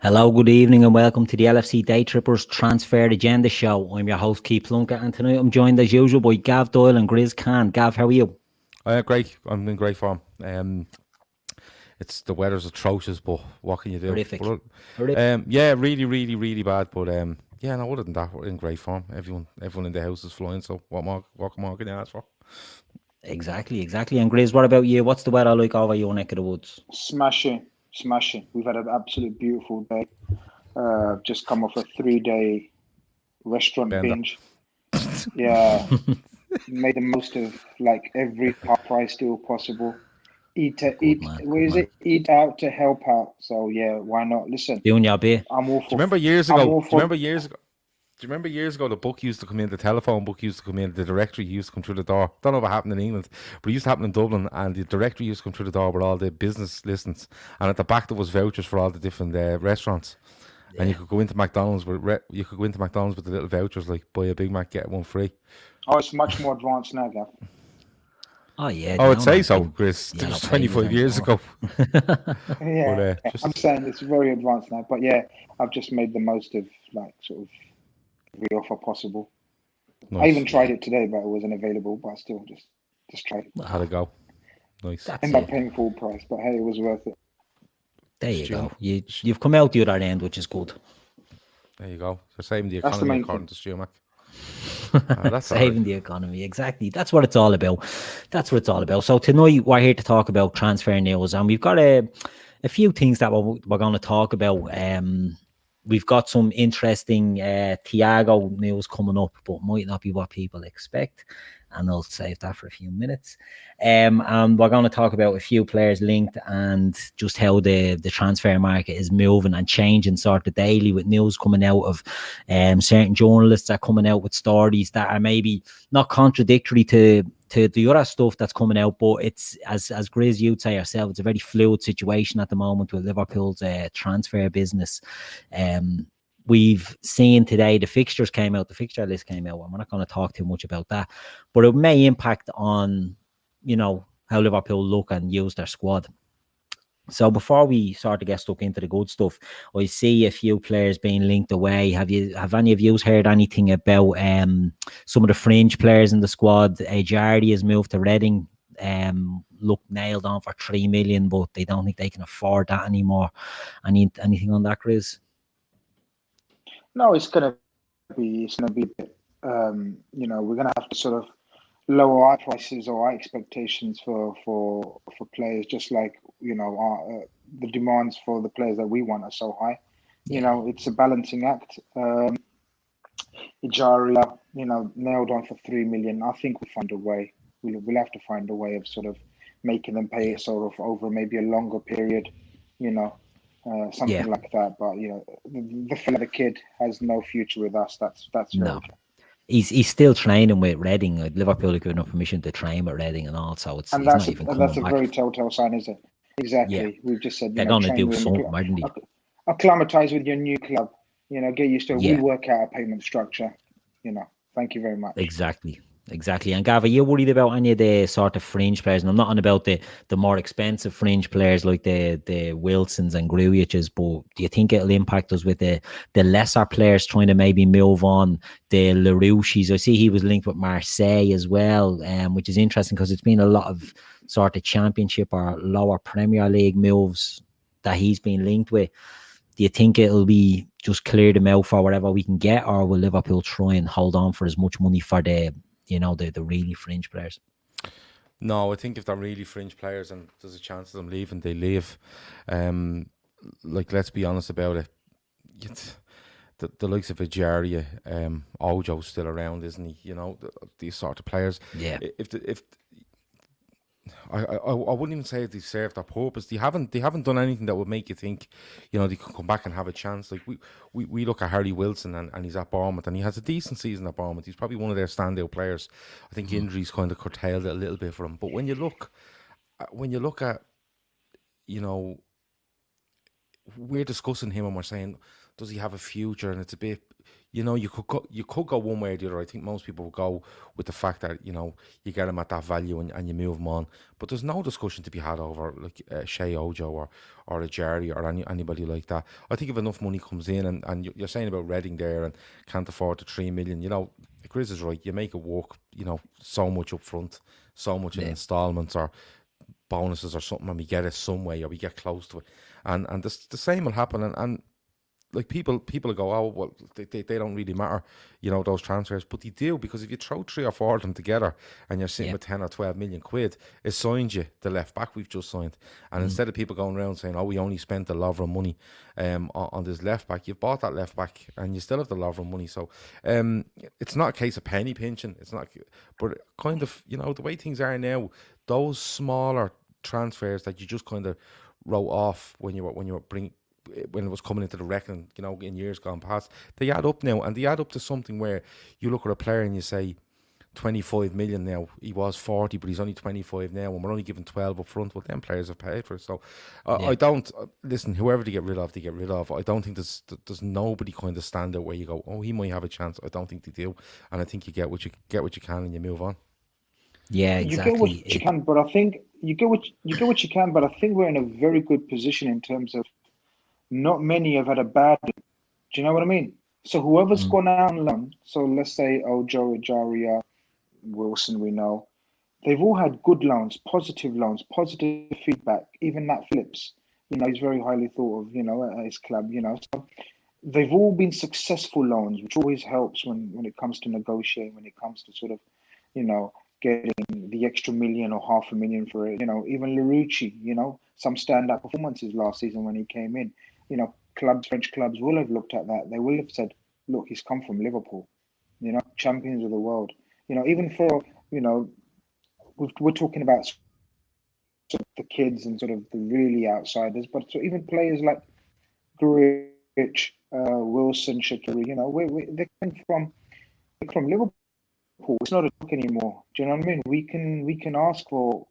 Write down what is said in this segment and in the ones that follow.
Hello, good evening, and welcome to the LFC Daytrippers Transfer Agenda Show. I'm your host, Keith Plunkett, and tonight I'm joined as usual by Gav Doyle and Grizz and Gav, how are you? Great. I'm in great form. It's the weather's atrocious, but what can you do? Horrific. Yeah, really bad. But no. Other than that, we're in great form. Everyone in the house is flying. So what more can you ask for? Exactly. And Grizz, what about you? What's the weather like over your neck of the woods? Smashing. We've had an absolute beautiful day. Just come off a 3-day restaurant binge. Yeah, made the most of like every half price deal possible. Eat out to help out. So yeah, why not? Listen, Doing your bit. I'm all for. Do you remember years ago? Do you remember years ago the book used to come in, the telephone book used to come in, the directory used to come through the door? Don't know what happened in England, but it used to happen in Dublin, and the directory used to come through the door with all the business listings, and at the back there was vouchers for all the different restaurants. Yeah. And you could go into McDonald's with the little vouchers like buy a Big Mac, get one free. Oh, it's much more advanced now, Gav. Oh yeah. Oh, I'd say so, Chris. It was 25 years ago. Yeah, I'm saying it's very advanced now, but yeah, I've just made the most of like sort of every offer possible. Nice. I even tried it today, but it wasn't available. But I still just tried it. How'd it go? Nice. I ended up paying full price, but hey, it was worth it. There you go. You've come out the other end, which is good. There you go. So saving the economy according to Stu Mac. That's saving the economy, exactly. That's what it's all about. So tonight we're here to talk about transfer news, and we've got a few things that we're going to talk about. We've got some interesting Thiago news coming up, but might not be what people expect, and I'll save that for a few minutes. And we're going to talk about a few players linked and just how the transfer market is moving and changing sort of daily, with news coming out of certain journalists are coming out with stories that are maybe not contradictory to the other stuff that's coming out, but it's as Grizz, you'd say yourself, it's a very fluid situation at the moment with Liverpool's transfer business. We've seen today the fixture list came out, and we're not going to talk too much about that, but it may impact on, how Liverpool look and use their squad. So before we sort of get stuck into the good stuff, I see a few players being linked away. Have any of you heard anything about some of the fringe players in the squad? Jardy has moved to Reading, look nailed on for 3 million, but they don't think they can afford that anymore. Anything on that, Grizz? No, it's gonna be we're gonna have to sort of lower our prices or our expectations for players, just like the demands for the players that we want are so high. It's a balancing act. Ijaria, nailed on for 3 million. I think we'll find a way. We'll have to find a way of sort of making them pay it sort of over maybe a longer period, something like that. But the kid has no future with us. That's no. He's still training with Reading. Liverpool are giving him permission to train with Reading and all, so it's that's not even coming that's a back. Very telltale sign, isn't it? Exactly. Yeah. We've just said they're going to do something, aren't they? Acclimatise with your new club. Get used to it. Yeah. We work out a payment structure. Thank you very much. Exactly. And Gav, are you worried about any of the sort of fringe players? And I'm not on about the more expensive fringe players like the Wilsons and Grujics, but do you think it'll impact us with the lesser players trying to maybe move on? The Larouches, I see he was linked with Marseille as well, which is interesting because it's been a lot of sort of Championship or lower Premier League moves that he's been linked with. Do you think it'll be just clear them out for whatever we can get, or will Liverpool try and hold on for as much money for the really fringe players? No, I think if they're really fringe players and there's a chance of them leaving, they leave. Let's be honest about it. The likes of Ijaria, Ojo's still around, isn't he? These sort of players. Yeah. If I wouldn't even say they served their purpose. They haven't done anything that would make you think, they could come back and have a chance. Like we look at Harry Wilson and he's at Bournemouth and he has a decent season at Bournemouth. He's probably one of their standout players. I think injuries kind of curtailed it a little bit for him. But when you look at, we're discussing him and we're saying, does he have a future? And it's a bit, you know, you could go one way or the other. I think most people will go with the fact that, you know, you get him at that value and you move him on. But there's no discussion to be had over like Shea Ojo or a Jerry or anybody like that. I think if enough money comes in and you're saying about Reading there and can't afford the 3 million, you know, Grizz is right. You make it work, you know, so much up front, so much in installments or bonuses or something, and we get it some way or we get close to it. And the same will happen. And like people go, oh well, they don't really matter, you know, those transfers, but they do, because if you throw 3 or 4 of them together and you're sitting with 10 or 12 million quid, it signed you the left back we've just signed, and instead of people going around saying, oh, we only spent a lot of money on this left back, you've bought that left back and you still have the lot of money. So it's not a case of penny pinching, it's not, but kind of, you know, the way things are now, those smaller transfers that you just kind of wrote off when you were when it was coming into the reckoning, you know, in years gone past, they add up now, and they add up to something where you look at a player and you say 25 million now, he was 40 but he's only 25 now, and we're only giving 12 up front. Well, them players have paid for it. So I don't listen, whoever they get rid of, I don't think there's nobody kind of stand out where you go, oh, he might have a chance. I don't think they do, and I think you get what you can and you move on. Yeah, exactly. You get what you can, but I think you get what you can, but I think we're in a very good position in terms of not many have had a bad. Do you know what I mean? So whoever's gone out on loan, so let's say Ojo, Ajaria, Wilson, we know, they've all had good loans, positive feedback. Even Nat Phillips, you know, he's very highly thought of, you know, at his club, you know. So they've all been successful loans, which always helps when it comes to negotiating, when it comes to sort of, you know, getting the extra million or $500,000 for it. You know, even Larouci, you know, some standout performances last season when he came in. You know, French clubs will have looked at that. They will have said, look, he's come from Liverpool, you know, champions of the world. You know, even for, you know, we're talking about sort of the kids and sort of the really outsiders, but so even players like Grich, Wilson, Shaqiri, you know, they come from Liverpool. It's not a joke anymore. Do you know what I mean? We can ask for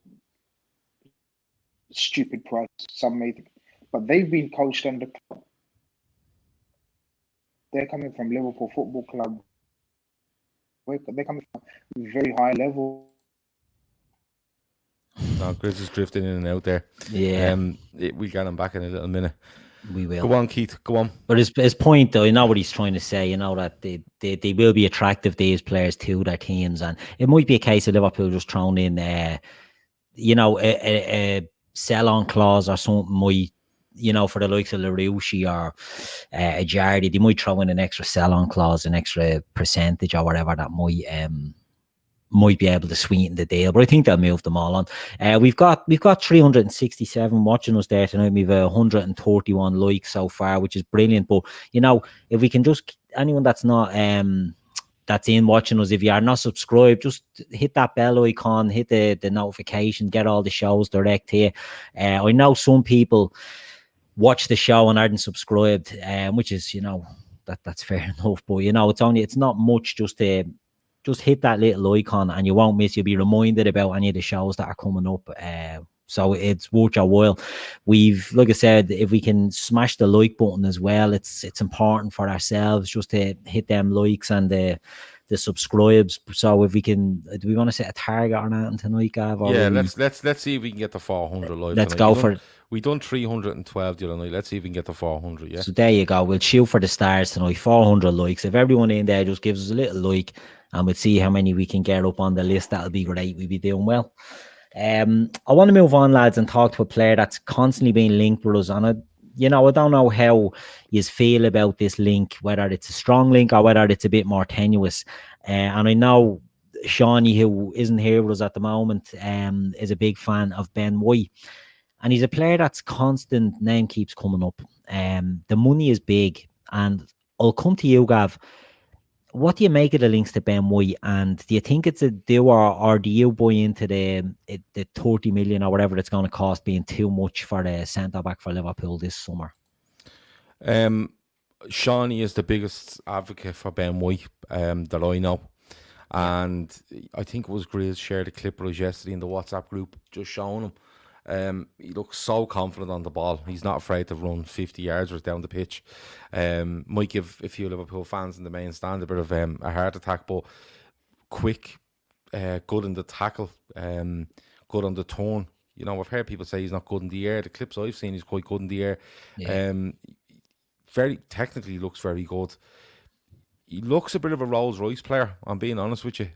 stupid price, some may think, but they've been coached under Klopp. They're coming from Liverpool Football Club. They're coming from a very high level. No, Grizz is drifting in and out there. Yeah. We'll get him back in a little minute. We will. Go on, Keith. Go on. But his point, though, you know what he's trying to say, you know, that they will be attractive, these players, to their teams. And it might be a case of Liverpool just throwing in, you know, a sell-on clause or something might, you know, for the likes of Larouci or a Jardy, they might throw in an extra sell-on clause, an extra percentage or whatever that might be able to sweeten the deal, but I think they'll move them all on. We've got 367 watching us there tonight. We've 131 likes so far, which is brilliant. But you know, if we can just, anyone that's not that's in watching us, if you are not subscribed, just hit that bell icon, hit the notification, get all the shows direct here. I know some people watch the show and aren't subscribed, which is, you know, that's fair enough. But you know, it's not much, just hit that little icon and you won't miss. You'll be reminded about any of the shows that are coming up. So it's worth your while. We've, like I said, if we can smash the like button as well, it's important for ourselves just to hit them likes and the subscribes. So if we can, do we want to set a target or anything tonight, Gav? Yeah, let's see if we can get to 400 likes. Let's go for it. We done 312 the other night. Let's see if we can get to 400. Yeah. So there you go. We'll shoot for the stars tonight. 400 likes. If everyone in there just gives us a little like, and we'll see how many we can get up on the list, that'll be great. We'll be doing well. I want to move on, lads, and talk to a player that's constantly being linked with us. And I don't know how you feel about this link, whether it's a strong link or whether it's a bit more tenuous. And I know Shawnee, who isn't here with us at the moment, is a big fan of Ben White. And he's a player that's constant, name keeps coming up. The money is big. And I'll come to you, Gav. What do you make of the links to Ben White? And do you think it's a do, or do you buy into the 30 million or whatever it's going to cost being too much for the centre-back for Liverpool this summer? Shawnee is the biggest advocate for Ben White that I know. And I think it was Grizz shared a clip with us yesterday in the WhatsApp group just showing him. He looks so confident on the ball. He's not afraid to run 50 yards or down the pitch. Might give a few Liverpool fans in the main stand a bit of a heart attack, but quick, good in the tackle, good on the turn. You know, I've heard people say he's not good in the air. The clips I've seen, he's quite good in the air. Yeah. Very technically looks very good. He looks a bit of a Rolls Royce player, I'm being honest with you.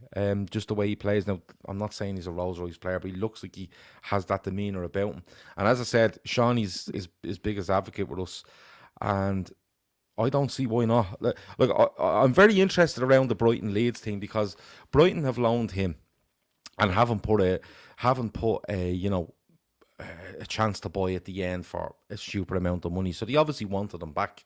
Just the way he plays. Now, I'm not saying he's a Rolls Royce player, but he looks like he has that demeanour about him. And as I said, Sean is his biggest advocate with us. And I don't see why not. Look, I'm very interested around the Brighton Leeds team, because Brighton have loaned him and haven't put a you know, a chance to buy at the end for a stupid amount of money. So they obviously wanted him back.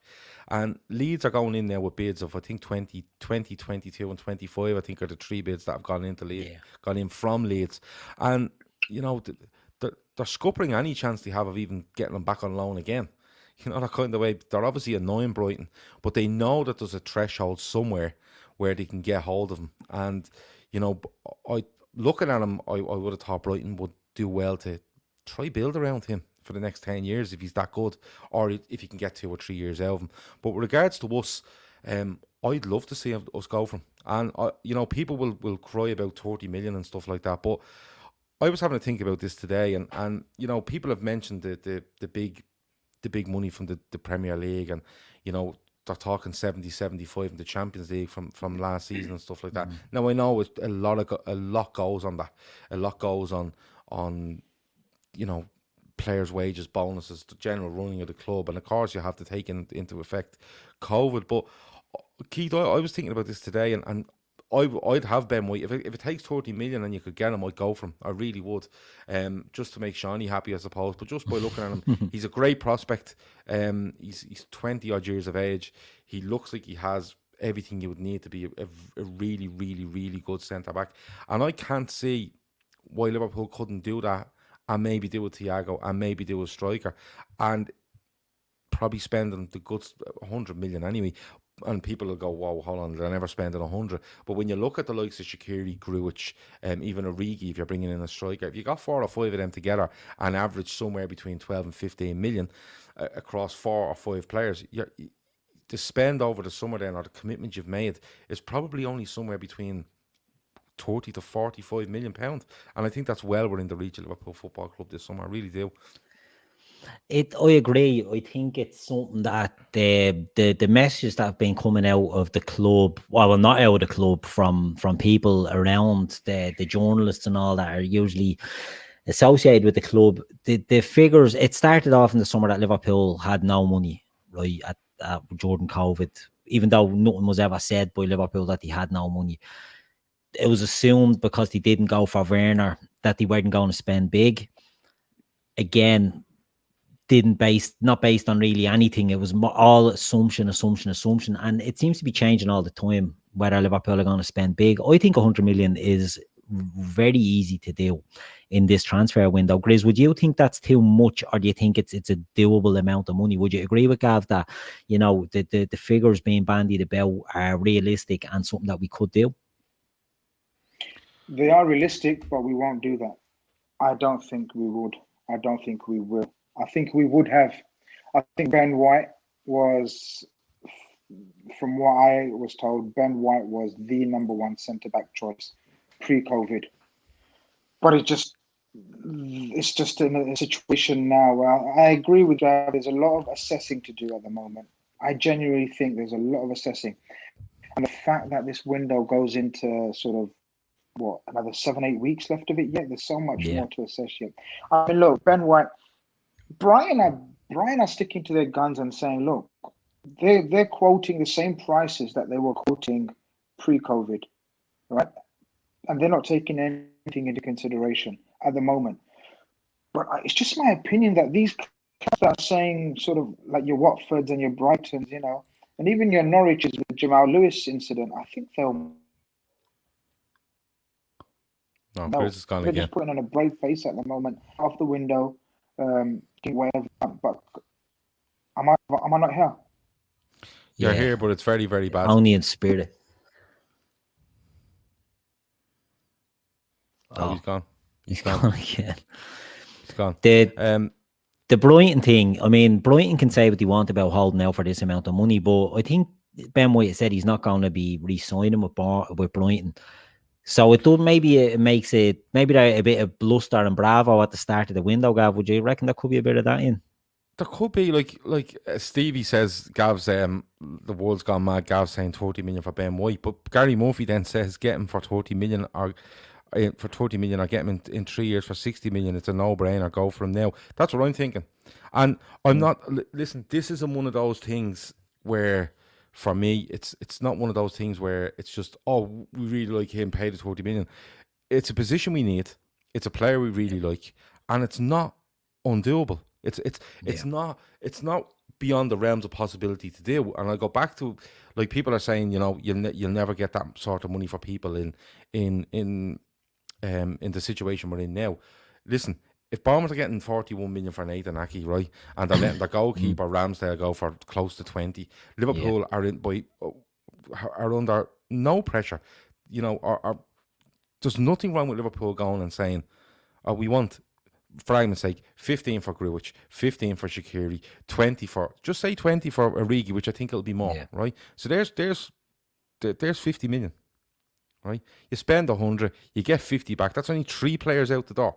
And Leeds are going in there with bids of, I think, 20, 22 and 25, I think, are the three bids that have gone into Leeds, gone in from Leeds. And, you know, they're scuppering any chance they have of even getting him back on loan again. You know, that kind of way. They're obviously annoying Brighton, but they know that there's a threshold somewhere where they can get hold of him. And, you know, looking at him, I would have thought Brighton would do well to try build around him for the next 10 years if he's that good, or if you can get 2 or 3 years out of him. But with regards to us, I'd love to see us go for him. And, you know, people will cry about 30 million and stuff like that. But I was having to think about this today, and you know, people have mentioned the big money from the Premier League, and, you know, they're talking 70, 75 in the Champions League from last season and stuff like that. Now, I know a lot goes on that. A lot goes on, you know, players' wages, bonuses, the general running of the club, and of course you have to take into effect COVID. But Keith, I was thinking about this today, and I'd have Ben White if it takes 30 million and you could get him. I'd go for him. I really would, just to make Shawnee happy, I suppose. But just by looking at him, he's a great prospect. He's 20 odd years of age. He looks like he has everything you would need to be a really, really, really good centre back. And I can't see why Liverpool couldn't do that, and maybe do with Thiago, and maybe do a striker, and probably spending the good 100 million anyway. And people will go, "Whoa, hold on, they're never spending 100." But when you look at the likes of Shaqiri, Grujic, even Origi, if you're bringing in a striker, if you got 4 or 5 of them together and average somewhere between 12 and 15 million across 4 or 5 players, the spend over the summer then, or the commitment you've made, is probably only somewhere between 30 to 45 million pounds, and I think that's well within the reach of Liverpool Football Club this summer. I really do. I agree. I think it's something that the messages that have been coming out of the club, well, not out of the club, from people around, the journalists and all that are usually associated with the club. The figures, it started off in the summer that Liverpool had no money, right, at during COVID, even though nothing was ever said by Liverpool that they had no money. It was assumed because they didn't go for Werner that they weren't going to spend big. Again, not based on really anything. It was all assumption. And it seems to be changing all the time whether Liverpool are going to spend big. I think 100 million is very easy to do in this transfer window. Grizz, would you think that's too much, or do you think it's a doable amount of money? Would you agree with Gav that, you know, the figures being bandied about are realistic and something that we could do? They are realistic, but we won't do that. I don't think we would. I don't think we will. I think we would have. I think Ben White was, from what I was told, Ben White was the number 1 centre-back choice pre-COVID. But it's just in a situation now where I agree with Gav. There's a lot of assessing to do at the moment. I genuinely think there's a lot of assessing. And the fact that this window goes into sort of, another 7-8 weeks left of it yet. There's so much more to assess yet. I mean, look, Ben White, Brighton are sticking to their guns and saying, look, they're quoting the same prices that they were quoting pre-COVID, right? And they're not taking anything into consideration at the moment. But it's just my opinion that these clubs that are saying, sort of like your Watfords and your Brightons, you know, and even your Norwiches with the Jamal Lewis incident, I think they'll. No, Chris is gone they're again. Just putting on a brave face at the moment, off the window, whatever. But am I not here? You're here, but it's very, very bad. Only in spirit. Oh, he's gone. He's gone again. gone. The Brighton thing, I mean, Brighton can say what they want about holding out for this amount of money, but I think Ben White said he's not going to be re-signing with Brighton. So it makes it maybe a bit of bluster and bravo at the start of the window, Gav. Would you reckon there could be a bit of that in? There could be, like Stevie says, Gav's the world's gone mad. Gav's saying 30 million for Ben White, but Gary Murphy then says get him for 30 million or get him in 3 years for 60 million. It's a no-brainer. Go for him now. That's what I'm thinking. And I'm not. Listen, this isn't one of those things where, for me, it's not one of those things where it's just, oh, we really like him, pay the 30 million. It's a position we need. It's a player we really like, and it's not undoable. It's not beyond the realms of possibility to do. And I go back to, like, people are saying, you know, you'll never get that sort of money for people in the situation we're in now. Listen, if Bournemouth are getting 41 million for Nathan Aki, right, and they're letting the goalkeeper Ramsdale go for close to 20, Liverpool are under no pressure. You know, there's nothing wrong with Liverpool going and saying, oh, we want, for argument's sake, 15 for Grujic, 15 for Shaqiri, 20 for Origi, which I think it'll be more, right? So there's 50 million, right? You spend 100, you get 50 back. That's only 3 players out the door,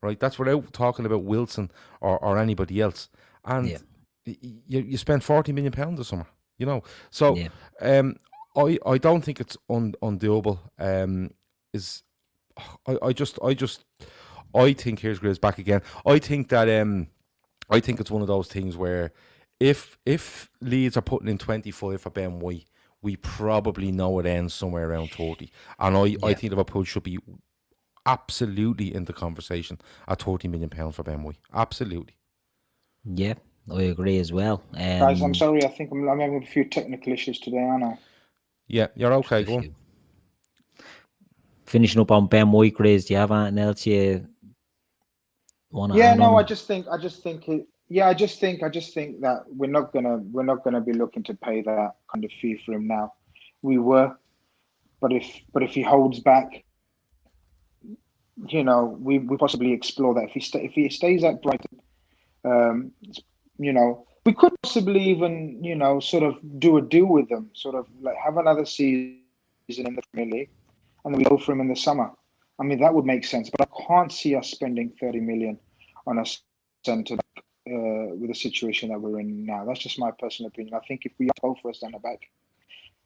right? That's without talking about Wilson or anybody else. And you spend 40 million pounds this summer, you know. So I don't think it's undoable. I think, here's Grizz back again. I think that I think it's one of those things where if Leeds are putting in 25 for Ben White, we probably know it ends somewhere around 30. And I think Liverpool should be absolutely in the conversation at 30 million pounds for Ben White. Absolutely. Yeah, I agree as well. Guys, I'm sorry. I think I'm having a few technical issues today, aren't I? Yeah, you're okay. Go on. Finishing up on Ben White, Grizz, do you have anything else you want to? I just think that we're not gonna be looking to pay that kind of fee for him now. We were, but if he holds back, you know, we possibly explore that. If he stays at Brighton, you know, we could possibly even, you know, sort of do a deal with them, sort of like have another season in the Premier League, and then we go for him in the summer. I mean, that would make sense, but I can't see us spending 30 million on a centre back with the situation that we're in now. That's just my personal opinion. I think if we go for a centre back,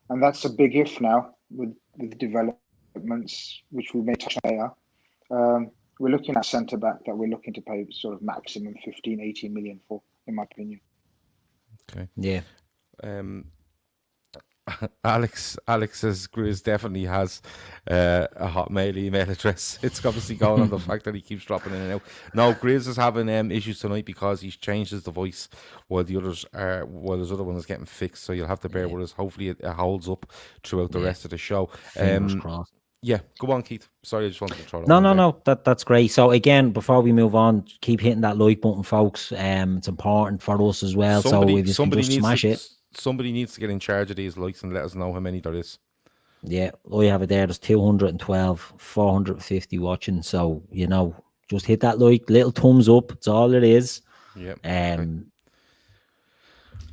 and that's a big if now with developments, which we may touch on later, we're looking at centre back that we're looking to pay sort of maximum 15, 18 million for, in my opinion. Okay. Yeah. Alex says Grizz definitely has a Hotmail email address. It's obviously going on the fact that he keeps dropping in and out. No, Grizz is having issues tonight because he's changed his device while his other one is getting fixed. So you'll have to bear with us. Hopefully it holds up throughout the rest of the show. Fingers crossed. Yeah, go on, Keith. Sorry, I just wanted to throw that. No. That's great. So again, before we move on, keep hitting that like button, folks. It's important for us as well. So if you can just smash it. Somebody needs to get in charge of these likes and let us know how many there is. Yeah, I have it there. There's 212, 450 watching. So, you know, just hit that like, little thumbs up. It's all it is. Yeah. And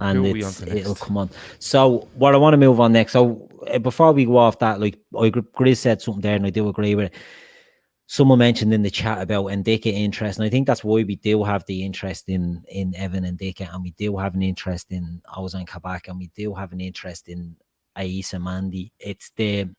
it'll come on. So, what I want to move on next. So, before we go off that, like, Grizz said something there, and I do agree with it. Someone mentioned in the chat about Ndicka interest, and I think that's why we do have the interest in Evan Ndicka, and we do have an interest in Ozan Kabak, and we do have an interest in Aissa Mandi. It's the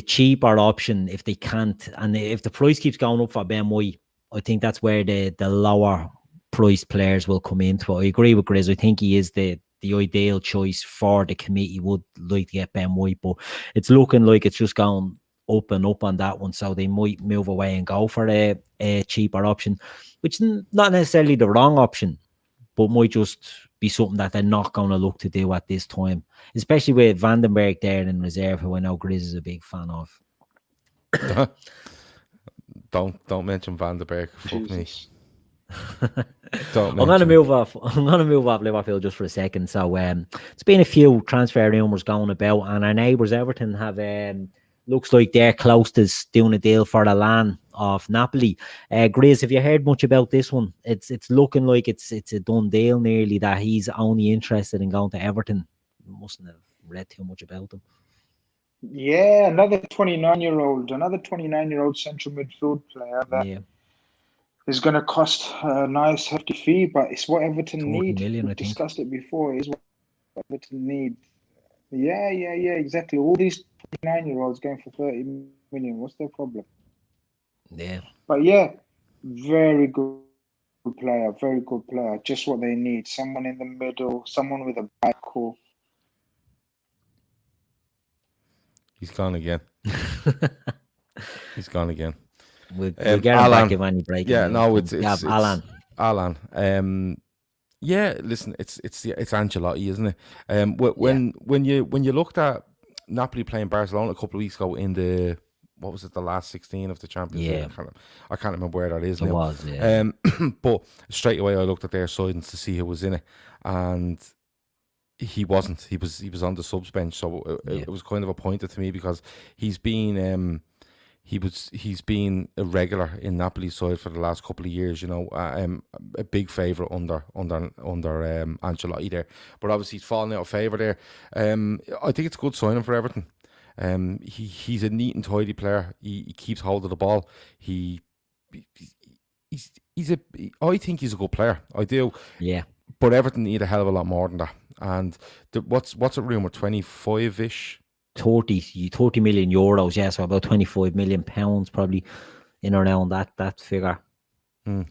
cheaper option if they can't, and if the price keeps going up for Ben White, I think that's where the lower price players will come into it. I agree with Grizz. I think he is the ideal choice for the committee. Would like to get Ben White, but it's looking like it's just going up and up on that one, so they might move away and go for a cheaper option, which is not necessarily the wrong option, but might just be something that they're not going to look to do at this time, especially with Vandenberg there in reserve, who I know Grizz is a big fan of. Don't mention Vandenberg. Fuck me. I'm gonna move off Liverpool just for a second. So it's been a few transfer rumours going about, and our neighbours Everton have looks like they're close to doing a deal for Allan of Napoli. Grizz, have you heard much about this one? It's looking like it's a done deal nearly, that he's only interested in going to Everton. Mustn't have read too much about them. Yeah, another 29-year-old central midfield player that is going to cost a nice hefty fee, but it's what Everton need. 40 million, We've I think. discussed it before. It's what Everton need. Yeah, exactly. All these 29-year-olds going for 30 million. What's their problem? Yeah. But yeah, very good player. Very good player. Just what they need. Someone in the middle. Someone with a backhoe. He's gone again. He's gone again. We'll get him back if any break. Yeah, no, it's Alan. Yeah, listen, it's Ancelotti, isn't it? When you looked at Napoli playing Barcelona a couple of weeks ago in the the last 16 of the Champions League? I can't remember where that is now. It was, yeah. But straight away I looked at their signings to see who was in it, and he wasn't. He was on the subs bench, so it was kind of a pointer to me, because he's been irregular in Napoli's side for the last couple of years. A big favourite under Ancelotti there, but obviously he's fallen out of favour there. I think it's a good signing for Everton. He's a neat and tidy player. He keeps hold of the ball. I think he's a good player. I do. Yeah. But Everton need a hell of a lot more than that. And what's it rumour, 25-ish? 30 million euros, yeah, so about 25 million pounds, probably in or around that figure. But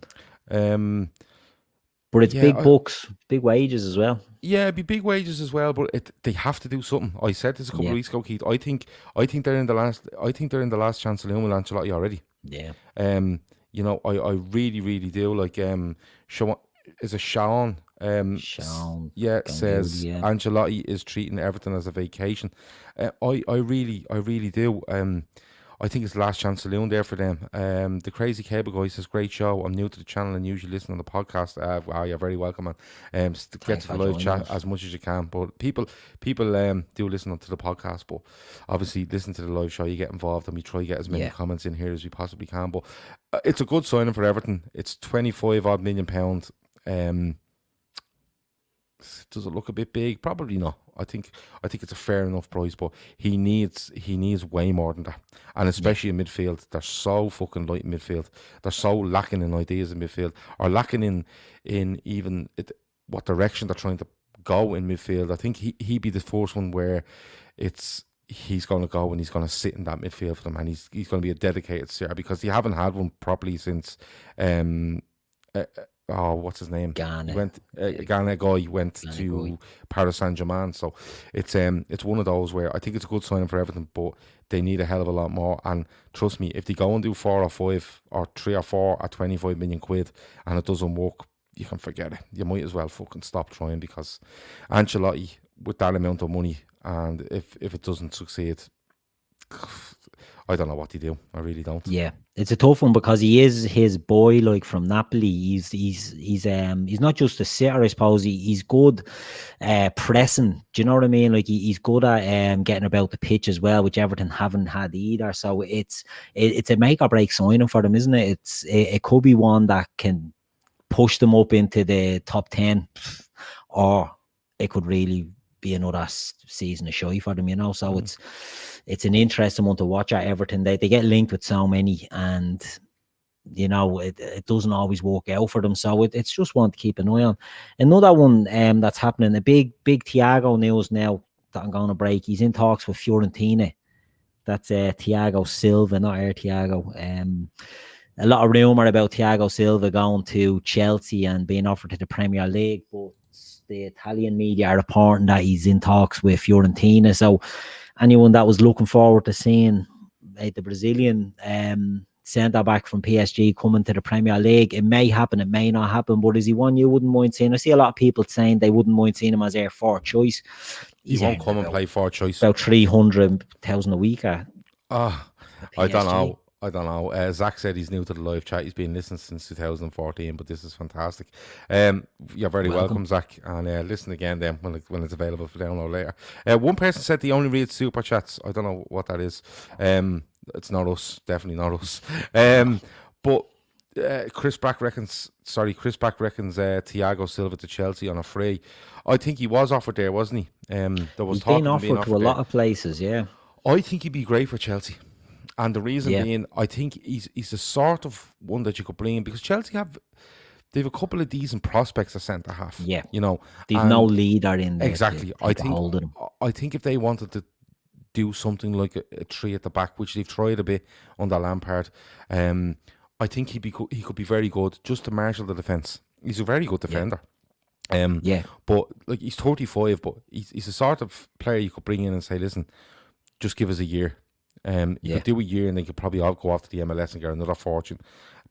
it's big bucks, big wages as well. Yeah, it'd be big wages as well, but they have to do something. I said this a couple of weeks ago, Keith. I think they're in the last chance of Lumen Ancelotti already. Yeah. I really, really do. Like is it Sean? Sean. Yeah, says Ancelotti is treating Everton as a vacation. I really do. I think it's the last chance saloon there for them. The Crazy Cable Guy says, great show. I'm new to the channel and usually listen on the podcast. Wow, you're very welcome, man. Get to the live chat as much as you can. But people do listen to the podcast, but obviously listen to the live show. You get involved and we try to get as many comments in here as we possibly can. But it's a good signing for Everton. It's 25 odd million pounds. Does it look a bit big? Probably not. I think it's a fair enough price, but he needs way more than that. And especially in midfield, they're so fucking light in midfield. They're so lacking in ideas in midfield, or lacking in even what direction they're trying to go in midfield. I think he'd be the first one where he's going to go and he's going to sit in that midfield for them, and he's going to be a dedicated CR, because they haven't had one properly since what's his name? Ghana. Ghana guy went to Paris Saint-Germain. So it's one of those where I think it's a good signing for Everton, but they need a hell of a lot more. And trust me, if they go and do 4 or 5 or 3 or 4 at 25 million quid and it doesn't work, you can forget it. You might as well fucking stop trying, because Ancelotti, with that amount of money, and if it doesn't succeed, I don't know what to do. I really don't. Yeah, it's a tough one, because he is his boy, like, from Napoli. He's not just a sitter, I suppose. He's good pressing. Do you know what I mean? Like, he's good at getting about the pitch as well, which Everton haven't had either. So it's a make or break signing for them, isn't it? It could be one that can push them up into the top 10, or it could really be another season of shy for them, so it's an interesting one to watch at Everton. They get linked with so many, and it doesn't always work out for them, so it's just one to keep an eye on. Another one that's happening, a big Thiago news now that I'm going to break. He's in talks with Fiorentina. That's Thiago Silva, not our Thiago. A lot of rumour about Thiago Silva going to Chelsea and being offered to the Premier League, but the Italian media are reporting that he's in talks with Fiorentina. So anyone that was looking forward to seeing the Brazilian centre-back from PSG coming to the Premier League, it may happen, it may not happen, but is he one you wouldn't mind seeing? I see a lot of people saying they wouldn't mind seeing him as their fourth choice. He won't come and play fourth choice. About 300,000 a week. I don't know. Zach said he's new to the live chat. He's been listening since 2014, but this is fantastic. You're very welcome, Zach. And listen again then when it's available for download later. One person said they only read super chats. I don't know what that is. it's not us. Definitely not us. But Chris Back reckons Thiago Silva to Chelsea on a free. I think he was offered there, wasn't he? There was He's talk been of him being offered to a offered lot there. of places, yeah. I think he'd be great for Chelsea. And the reason Yeah. being, I think he's the sort of one that you could bring in, because Chelsea they've a couple of decent prospects at centre half. Yeah. You know, They've and no leader in there. exactly. To take a hold of them. I think if they wanted to do something like a three at the back, which they've tried a bit under Lampard, I think he could be very good just to marshal the defence. He's a very good defender. Yeah. But like, he's 35, but he's the sort of player you could bring in and say, listen, just give us a year. You could do a year and they could probably all go off to the MLS and get another fortune.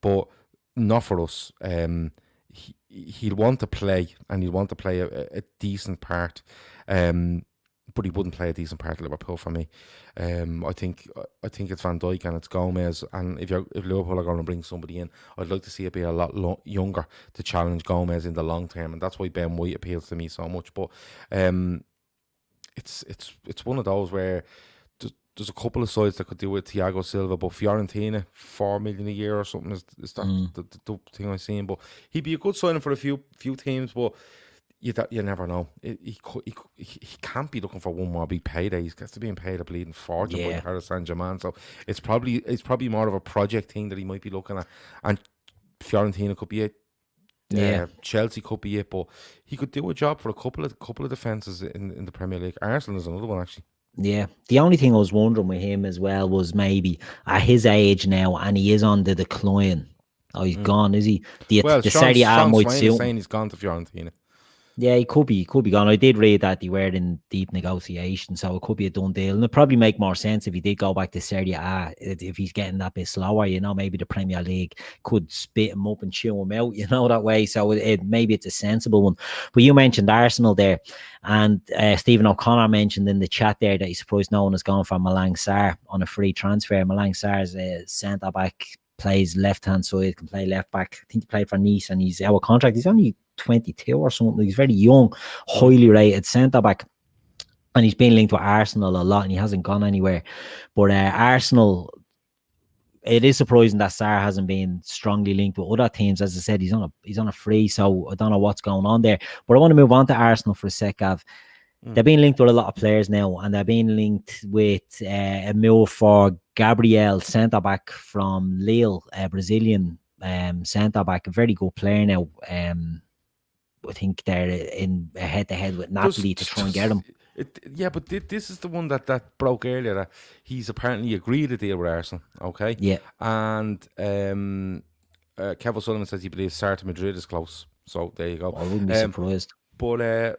But not for us. He'll want to play, and he'll want to play a decent part. But he wouldn't play a decent part at Liverpool for me. I think it's Van Dijk and it's Gomez, and if Liverpool are going to bring somebody in, I'd like to see it be a lot younger to challenge Gomez in the long term, and that's why Ben White appeals to me so much. But it's one of those where there's a couple of sides that could do with Thiago Silva, but Fiorentina, 4 million a year or something is that the thing I'm seeing. But he'd be a good signing for a few teams, but you never know. He can't be looking for one more big payday. He's got to be being paid a bleeding fortune by Paris Saint-Germain. So it's probably more of a project thing that he might be looking at. And Fiorentina could be it. Chelsea could be it, but he could do a job for a couple of defences in the Premier League. Arsenal is another one, actually. Yeah, the only thing I was wondering with him as well was maybe at his age now, and he is on the decline. Oh, he's gone, is he? The Serie A might suit him. Saying he's gone to Fiorentina. Yeah, he could be gone. I did read that they were in deep negotiations, so it could be a done deal. And it'd probably make more sense if he did go back to Serie A, if he's getting that bit slower, maybe the Premier League could spit him up and chew him out, that way. So maybe it's a sensible one. But you mentioned Arsenal there, and Stephen O'Connor mentioned in the chat there that he's surprised no one has gone for Malang Sarr on a free transfer. Malang Sarr's a centre-back, plays left-hand side, can play left-back. I think he played for Nice, and he's out of contract. He's only 22 or something. He's very young, highly rated centre back, and he's been linked with Arsenal a lot, and he hasn't gone anywhere. But Arsenal, it is surprising that Sarr hasn't been strongly linked with other teams. As I said, he's on a free, so I don't know what's going on there. But I want to move on to Arsenal for a sec, Gav. They're being linked with a lot of players now, and they're being linked with a move for Gabriel, centre back from Lille, a Brazilian centre back, a very good player now. I think they're in a head-to-head with Napoli to try and get him. But this is the one that broke earlier, that he's apparently agreed a deal with Arsenal, okay? Yeah. And Kevin Sullivan says he believes Sarr to Madrid is close. So there you go. I wouldn't be surprised. But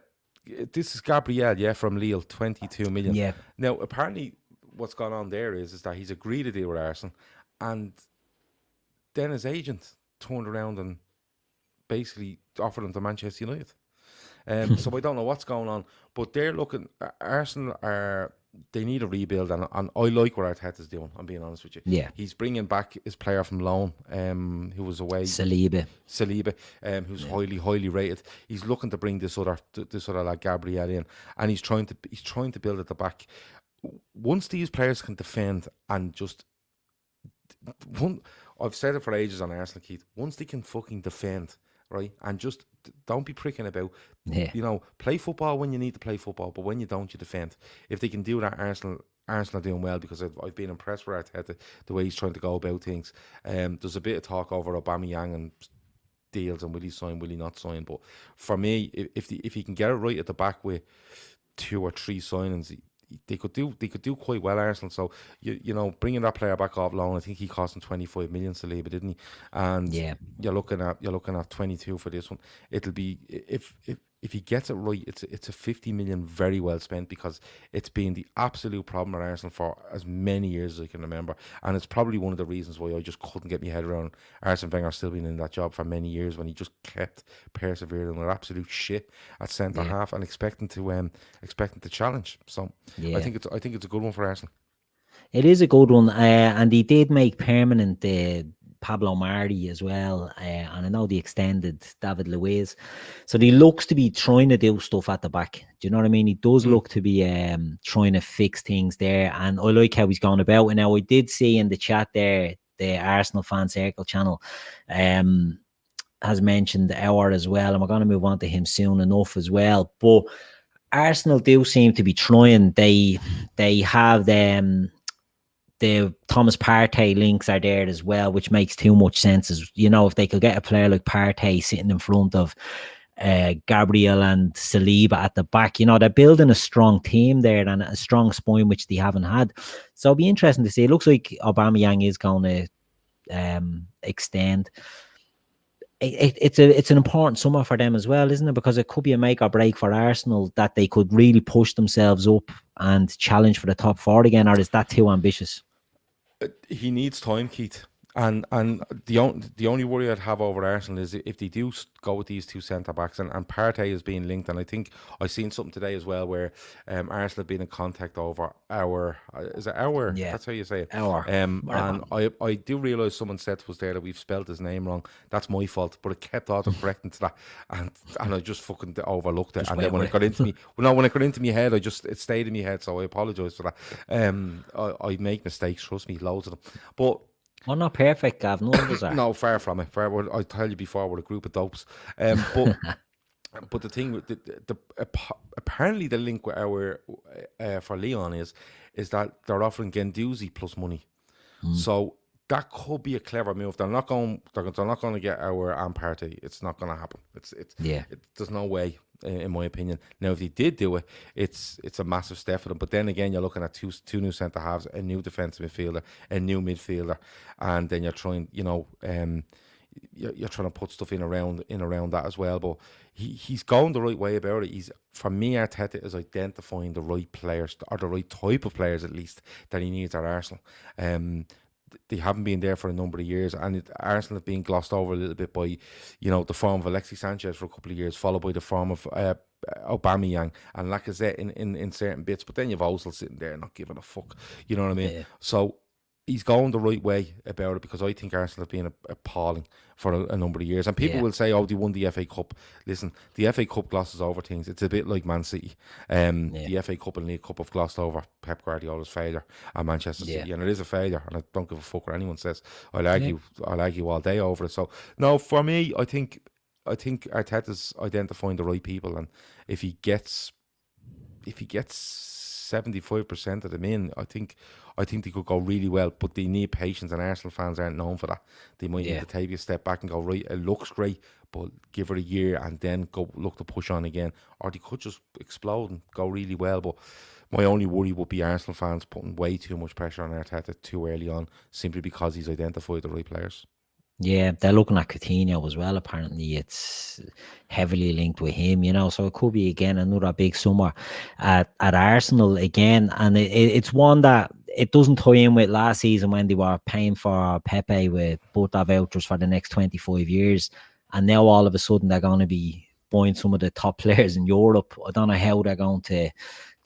this is Gabriel, from Lille, 22 million. Yeah. Now, apparently what's gone on there is that he's agreed a deal with Arsenal, and then his agent turned around and basically offered him to Manchester United. So I don't know what's going on, but they're looking. Arsenal they need a rebuild, and I like what Arteta's doing. I'm being honest with you. Yeah, he's bringing back his player from loan, who was away. Saliba, who's highly rated. He's looking to bring this other like Gabriel in, and he's trying to build at the back. Once these players can defend and just I've said it for ages on Arsenal, Keith. Once they can fucking defend, right, and just don't be pricking about. Play football when you need to play football, but when you don't, you defend. If they can do that, Arsenal are doing well, because I've been impressed with Arteta, the way he's trying to go about things. There's a bit of talk over Aubameyang and deals, and will he sign, will he not sign? But for me, if he can get it right at the back with 2 or 3 signings, they could do quite well, Arsenal. So bringing that player back off loan, I think he cost him 25 million, Saliba, didn't he? And you're looking at 22 for this one. It'll be if he gets it right, it's a 50 million very well spent, because it's been the absolute problem at Arsenal for as many years as I can remember, and it's probably one of the reasons why I just couldn't get my head around Arsene Wenger still being in that job for many years, when he just kept persevering with absolute shit at centre half and expecting to challenge. So I think it's a good one for Arsenal. It is a good one, and he did make permanent Pablo Mari as well, and I know the extended David Luiz. So he looks to be trying to do stuff at the back. Do you know what I mean? He does look to be trying to fix things there, and I like how he's gone about it. Now, I did see in the chat there, the Arsenal Fan Circle channel has mentioned Aouar as well, and we're going to move on to him soon enough as well. But Arsenal do seem to be trying. They have the Thomas Partey links are there as well, which makes too much sense. As you know, if they could get a player like Partey sitting in front of Gabriel and Saliba at the back, you know, they're building a strong team there and a strong spine, which they haven't had. So it'll be interesting to see. It looks like Aubameyang is going to extend. It's an important summer for them as well, isn't it? Because it could be a make or break for Arsenal, that they could really push themselves up and challenge for the top four again, or is that too ambitious? He needs time, Keith. And the only worry I'd have over Arsenal is if they do go with these two centre backs, and Partey is being linked, and I think I've seen something today as well where Arsenal have been in contact over Aouar. Is it Aouar? Yeah, that's how you say it. Aouar. And I do realise someone said was there that we've spelled his name wrong. That's my fault, but it kept auto-correcting to that, and I just fucking overlooked it. And then when it got into me, when it got into my head, it stayed in my head. So I apologise for that. I make mistakes, trust me, loads of them, but. Well, not perfect, Gav. None of us are. No, far from it. I tell you before, we're a group of dopes. But the thing with apparently the link with our for Leon is that they're offering Guendouzi plus money. So that could be a clever move. They're not going to get our Partey. It's not going to happen. There's no way. In my opinion. Now, if they did do it, it's a massive step for them. But then again, you're looking at two new centre halves, a new defensive midfielder, a new midfielder, and then you're trying, you're trying to put stuff in around that as well. But he's going the right way about it. For me, Arteta is identifying the right players, or the right type of players at least, that he needs at Arsenal. They haven't been there for a number of years, and Arsenal have been glossed over a little bit by, the form of Alexis Sanchez for a couple of years, followed by the form of Aubameyang and Lacazette in certain bits. But then you've Ozil sitting there not giving a fuck. You know what I mean? Yeah. So he's going the right way about it, because I think Arsenal have been appalling for a number of years. And people will say, oh, they won the FA Cup. Listen, the FA Cup glosses over things. It's a bit like Man City. The FA Cup and League Cup have glossed over Pep Guardiola's failure at Manchester City. And it is a failure, and I don't give a fuck what anyone says. I'll argue all day over it. So, no, for me, I think Arteta's identifying the right people, and if he gets 75% of them in, I think they could go really well, but they need patience, and Arsenal fans aren't known for that. They might need to take a step back and go, right, it looks great, but give it a year and then go look to push on again. Or they could just explode and go really well. But my only worry would be Arsenal fans putting way too much pressure on Arteta too early on, simply because he's identified the right players. Yeah, they're looking at Coutinho as well. Apparently, it's heavily linked with him, so it could be, again, another big summer at Arsenal again. And it's one that it doesn't tie in with last season when they were paying for Pepe with Buta vouchers for the next 25 years. And now all of a sudden they're going to be buying some of the top players in Europe. I don't know how they're going to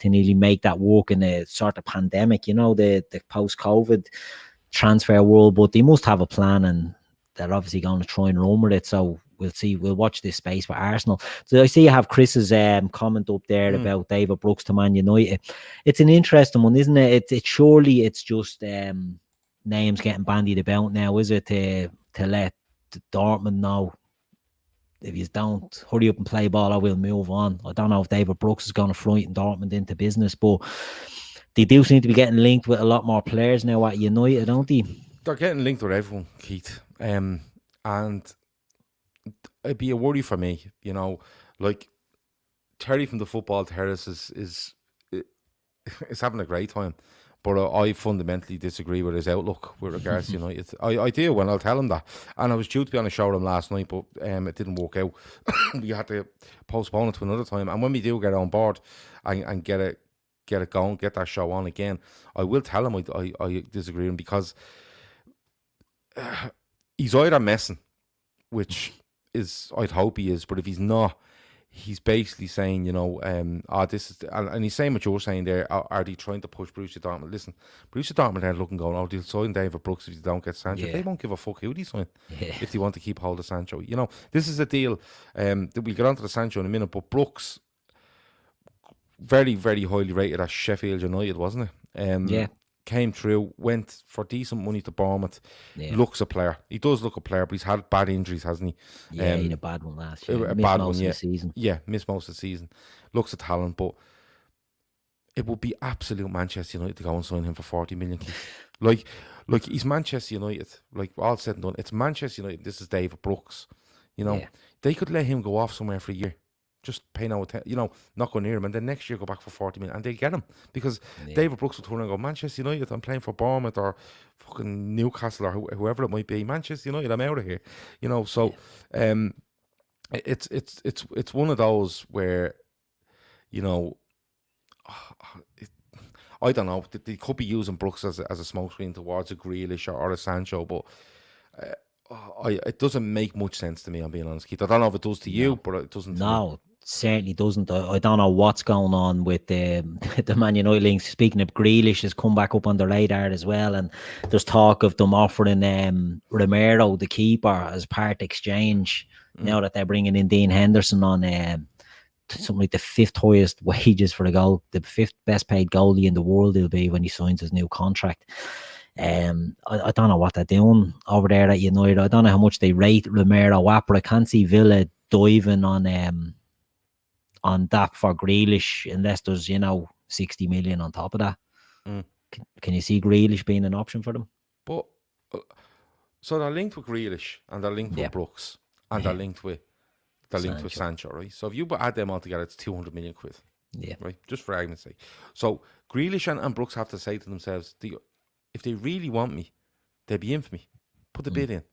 nearly make that work in a sort of pandemic, the post-COVID transfer world. But they must have a plan, and they're obviously going to try and run with it. So we'll see. We'll watch this space for Arsenal. So I see you have Chris's comment up there about David Brooks to Man United. It's an interesting one, isn't it? It's surely it's just names getting bandied about now, is it? To let Dortmund know, if you don't hurry up and play ball, I will move on. I don't know if David Brooks is going to frighten Dortmund into business, but they do seem to be getting linked with a lot more players now at United, don't they? They're getting linked with everyone, Keith. And it'd be a worry for me, like Terry from the Football Terrace is having a great time, but I fundamentally disagree with his outlook with regards to United. I do, and I'll tell him that. And I was due to be on a show with him last night, but it didn't work out. We had to postpone it to another time. And when we do get on board and get it going, get that show on again, I will tell him I disagree with him, because he's either messing, which is, I'd hope he is, but if he's not, he's basically saying, this is, and he's saying what you're saying there. Are they trying to push Borussia Dortmund? Listen, Borussia Dortmund are looking going, they'll sign David Brooks if they don't get Sancho. They won't give a fuck who they sign if they want to keep hold of Sancho. This is a deal. We'll get onto the Sancho in a minute, but Brooks, very, very highly rated at Sheffield United, wasn't it? Came through, went for decent money to Bournemouth. Looks a player. He does look a player, but he's had bad injuries, hasn't he? Yeah, he had a bad one last year. A missed bad most one, of the season. Yeah, missed most of the season. Looks a talent, but it would be absolute Manchester United to go and sign him for 40 million. like he's Manchester United. Like, all said and done, it's Manchester United. This is David Brooks. They could let him go off somewhere for a year. Just pay no attention, not go near him, and then next year go back for 40 million, and they'll get him because David Brooks will turn and go, Manchester United, I'm playing for Bournemouth or fucking Newcastle or whoever it might be. Manchester United, I'm out of here. So it's one of those where, I don't know. They could be using Brooks as a smokescreen towards a Grealish or a Sancho, but it doesn't make much sense to me, I'm being honest, Keith. I don't know if it does to you, but it doesn't. No, certainly doesn't. I don't know what's going on with the Man United links. Speaking of, Grealish has come back up on the radar as well, and there's talk of them offering Romero, the keeper, as part exchange. Now that they're bringing in Dean Henderson on something like the 5th highest wages for the 5th best paid goalie in the world he'll be when he signs his new contract. I don't know what they're doing over there at United. I don't know how much they rate Romero at, but I can't see Villa diving on that for Grealish unless there's 60 million on top of that. Can you see Grealish being an option for them? But so they're linked with Grealish and they're linked with Brooks and they're linked with Sancho, right? So if you add them all together, it's 200 million quid. Yeah, right. Just for argument's sake. So Grealish and Brooks have to say to themselves, if they really want me, they'll be in for me. Put the bid in,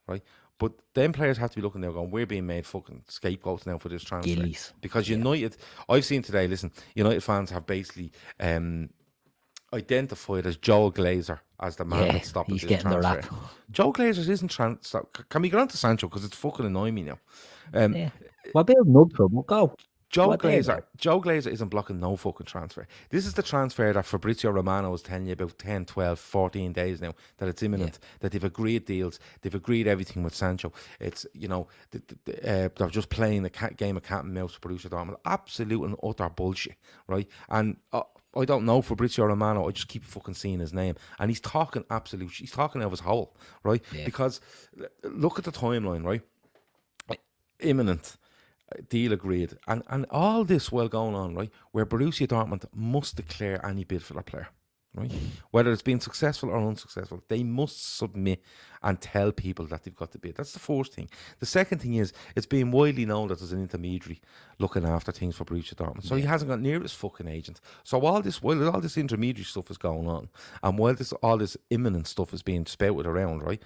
right? But them players have to be looking there going, we're being made fucking scapegoats now for this transfer. Gillies. Because United, I've seen today, listen, United fans have basically identified as Joel Glazer as the man that stopped this transfer. The rap. Joel Glazer isn't Can we get on to Sancho? Because it's fucking annoying me now. Well, building up for him. Go. Joe Glazer isn't blocking no fucking transfer. This is the transfer that Fabrizio Romano was telling you about 10, 12, 14 days now, that it's imminent, that they've agreed deals, they've agreed everything with Sancho. It's, they're just playing the game of cat and mouse for Borussia Dortmund. Absolute and utter bullshit, right? And I don't know Fabrizio Romano, I just keep fucking seeing his name. And he's talking out of his hole, right? Yeah. Because look at the timeline, right? Imminent. Deal agreed, and all this while going on, right, where Borussia Dortmund must declare any bid for their player, right? Whether it's been successful or unsuccessful, they must submit and tell people that they've got the bid. That's the first thing. The second thing is, it's being widely known that there's an intermediary looking after things for Borussia Dortmund, so he hasn't got near his fucking agent. So while all this intermediary stuff is going on, and while all this imminent stuff is being spouted around, right,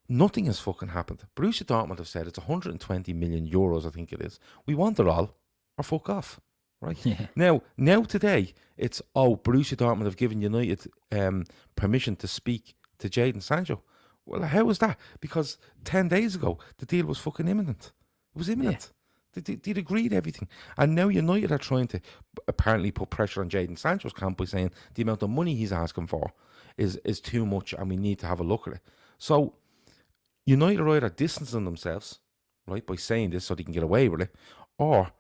nothing has fucking happened. Borussia Dortmund have said it's 120 million euros, I think it is. We want it all, or fuck off, right? Yeah. Now today, it's, Borussia Dortmund have given United permission to speak to Jadon Sancho. Well, how was that? Because 10 days ago, the deal was fucking imminent. It was imminent. Yeah. They'd agreed everything. And now United are trying to apparently put pressure on Jadon Sancho's camp by saying the amount of money he's asking for is too much and we need to have a look at it. So United are either distancing themselves, right, by saying this so they can get away with it, or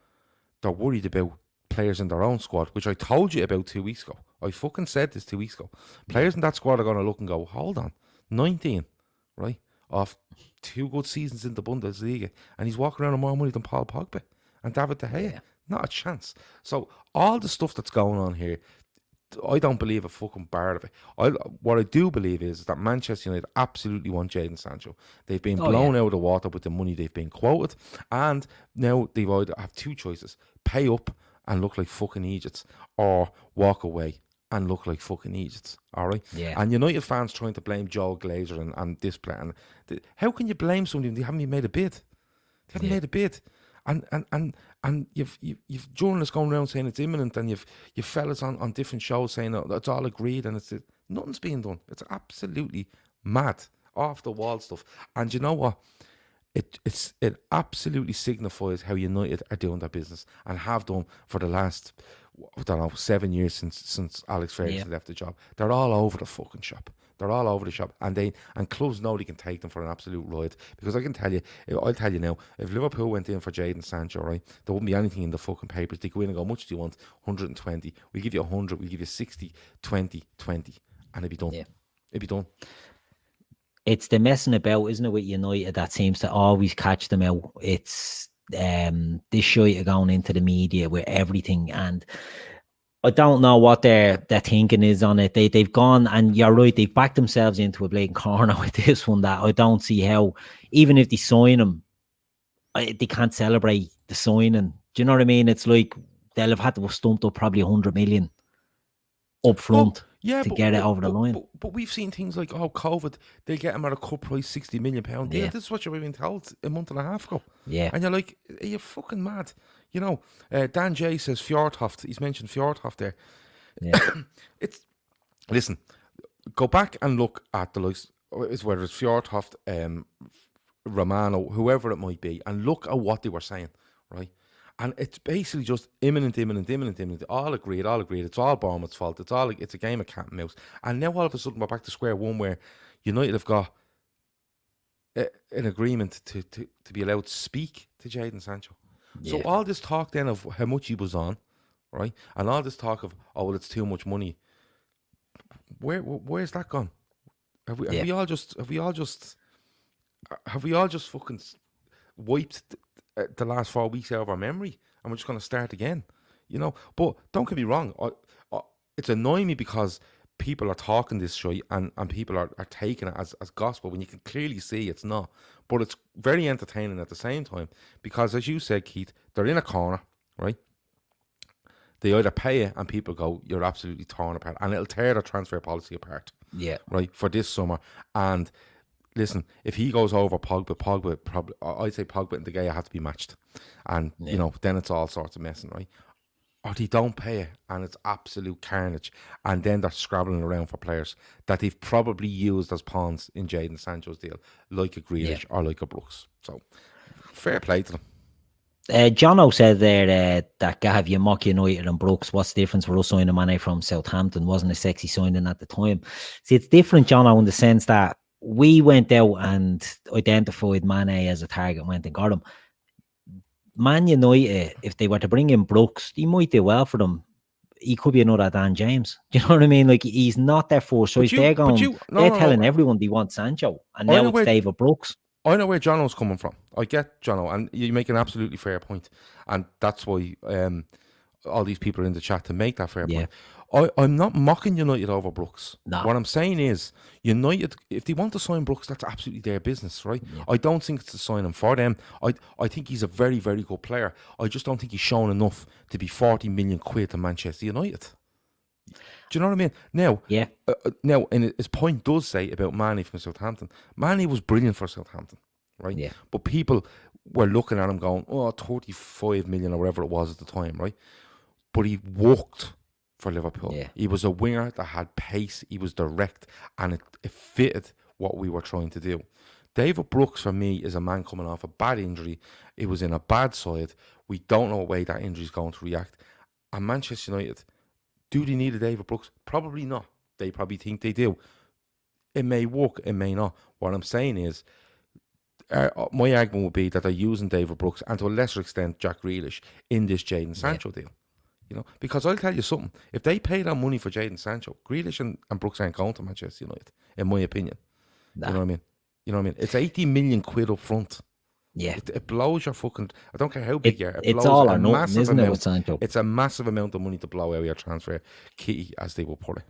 they're worried about players in their own squad, which I told you about 2 weeks ago. I fucking said this 2 weeks ago. Players in that squad are going to look and go, hold on, 19, right, off 2 good seasons in the Bundesliga, and he's walking around with more money than Paul Pogba and David De Gea. Yeah. Not a chance. So all the stuff that's going on here, I don't believe a fucking bar of it. What I do believe is that Manchester United absolutely want Jadon Sancho. They've been blown out of the water with the money they've been quoted, and now they've either have 2 choices: pay up and look like fucking idiots, or walk away and look like fucking idiots. All right. Yeah. And United fans trying to blame Joel Glazer and this plan. How can you blame somebody when they haven't even made a bid? They haven't made a bid. And you've journalists going around saying it's imminent, and you've fellas on different shows saying it's all agreed, and nothing's being done. It's absolutely mad, off the wall stuff. And you know what? it absolutely signifies how United are doing their business and have done for the last, I don't know, 7 years since Alex Ferguson left the job. They're all over the fucking shop. They're all over the shop, and clubs know they can take them for an absolute ride. Because I'll tell you now, if Liverpool went in for Jadon Sancho, right, there wouldn't be anything in the fucking papers. They go in and go, how much do you want? 120. We give you 100. We give you 60, 20, 20, and it'd be done. Yeah. It'd be done. It's the messing about, isn't it, with United that seems to always catch them out. It's this shit going into the media with everything, and I don't know what their thinking is on it. They've gone, and you're right, they've backed themselves into a blatant corner with this one that I don't see how, even if they sign him, they can't celebrate the signing. Do you know what I mean? It's like they'll have had to have stumped up probably 100 million up front to get it over the line. But we've seen things like, COVID, they get him at a cut price, £60 million. Yeah, this is what you've been told a month and a half ago. Yeah. And you're like, are you fucking mad? You know, Dan J says Fjordhoft. He's mentioned Fjordhoft there. Yeah. Listen, go back and look at the likes, whether it's Fjordhoft, Romano, whoever it might be, and look at what they were saying, right? And it's basically just imminent. All agreed. It's all Bournemouth's fault. It's a game of cat and mouse. And now all of a sudden we're back to square one where United have got an agreement to be allowed to speak to Jadon Sancho. Yeah. So all this talk then of how much he was on, right? And all this talk of, it's too much money. Where's that gone? Have we all just fucking wiped the last 4 weeks out of our memory, and we're just going to start again, you know? But don't get me wrong, it's annoying me because people are talking this shit and people are taking it as gospel when you can clearly see it's not. But it's very entertaining at the same time because, as you said, Keith, they're in a corner, right? They either pay it and people go, you're absolutely torn apart, and it'll tear the transfer policy apart. Yeah. Right, for this summer. And listen, if he goes over Pogba probably, I'd say Pogba and De Gea have to be matched. And, you know, then it's all sorts of messing, right? Or they don't pay it and it's absolute carnage. And then they're scrabbling around for players that they've probably used as pawns in Jadon Sancho's deal, like a Grealish or like a Brooks. So, fair play to them. Jono said there that Gav, you mock United and Brooks. What's the difference for us signing Mane from Southampton? Wasn't a sexy signing at the time. See, it's different, Jono, in the sense that we went out and identified Mane as a target and went and got him. Man United, if they were to bring in Brooks, he might do well for them. He could be another Dan James. Do you know what I mean? Like, he's not their force. So they're telling everyone they want Sancho. And now it's David Brooks. I know where Jono's coming from. I get Jono, and you make an absolutely fair point. And that's why all these people are in the chat to make that fair point. I'm not mocking United over Brooks. No. What I'm saying is, United, if they want to sign Brooks, that's absolutely their business, right? Yeah. I don't think it's to sign him for them. I think he's a very, very good player. I just don't think he's shown enough to be 40 million quid to Manchester United. Do you know what I mean? Now, now, and his point does say about Mane from Southampton. Mane was brilliant for Southampton, right? Yeah. But people were looking at him going, 35 million or whatever it was at the time, right? But he worked for Liverpool. Yeah. He was a winger that had pace, he was direct, and it fitted what we were trying to do. David Brooks, for me, is a man coming off a bad injury. He was in a bad side. We don't know what way that injury is going to react. And Manchester United, do they need a David Brooks? Probably not. They probably think they do. It may work, it may not. What I'm saying is, my argument would be that they're using David Brooks and to a lesser extent Jack Grealish in this Jadon Sancho deal. You know, because I'll tell you something. If they pay that money for Jadon Sancho, Grealish and Brooks ain't going to Manchester United, in my opinion. Nah. You know what I mean? You know what I mean? It's 80 million quid up front. Yeah. It blows your fucking... I don't care how big you are. It's all or nothing, isn't it, with Sancho? It's a massive amount of money to blow out your transfer key, as they will put it.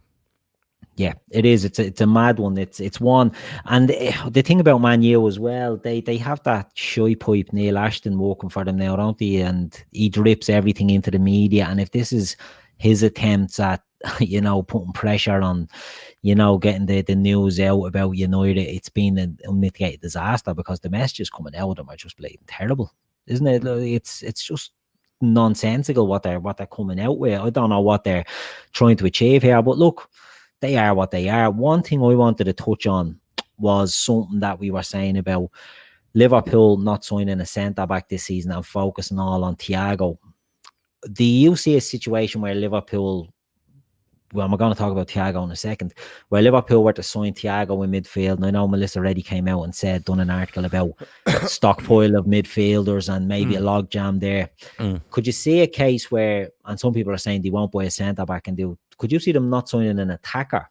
Yeah, it is. It's a mad one. It's one. And the thing about Man U as well, they have that shy pipe Neil Ashton working for them now, don't they? And he drips everything into the media. And if this is his attempts at, you know, putting pressure on, you know, getting the news out about United, it's been an unmitigated disaster because the messages coming out of them are just blatant terrible, isn't it? It's just nonsensical what they're coming out with. I don't know what they're trying to achieve here, but look, they are what they are. One thing I wanted to touch on was something that we were saying about Liverpool not signing a centre-back this season and focusing all on Thiago. Do you see a situation where Liverpool, well, we're going to talk about Thiago in a second, where Liverpool were to sign Thiago in midfield? And I know Melissa already came out and done an article about stockpile of midfielders and maybe a logjam there. Could you see a case where, and some people are saying they won't buy a centre-back and could you see them not signing an attacker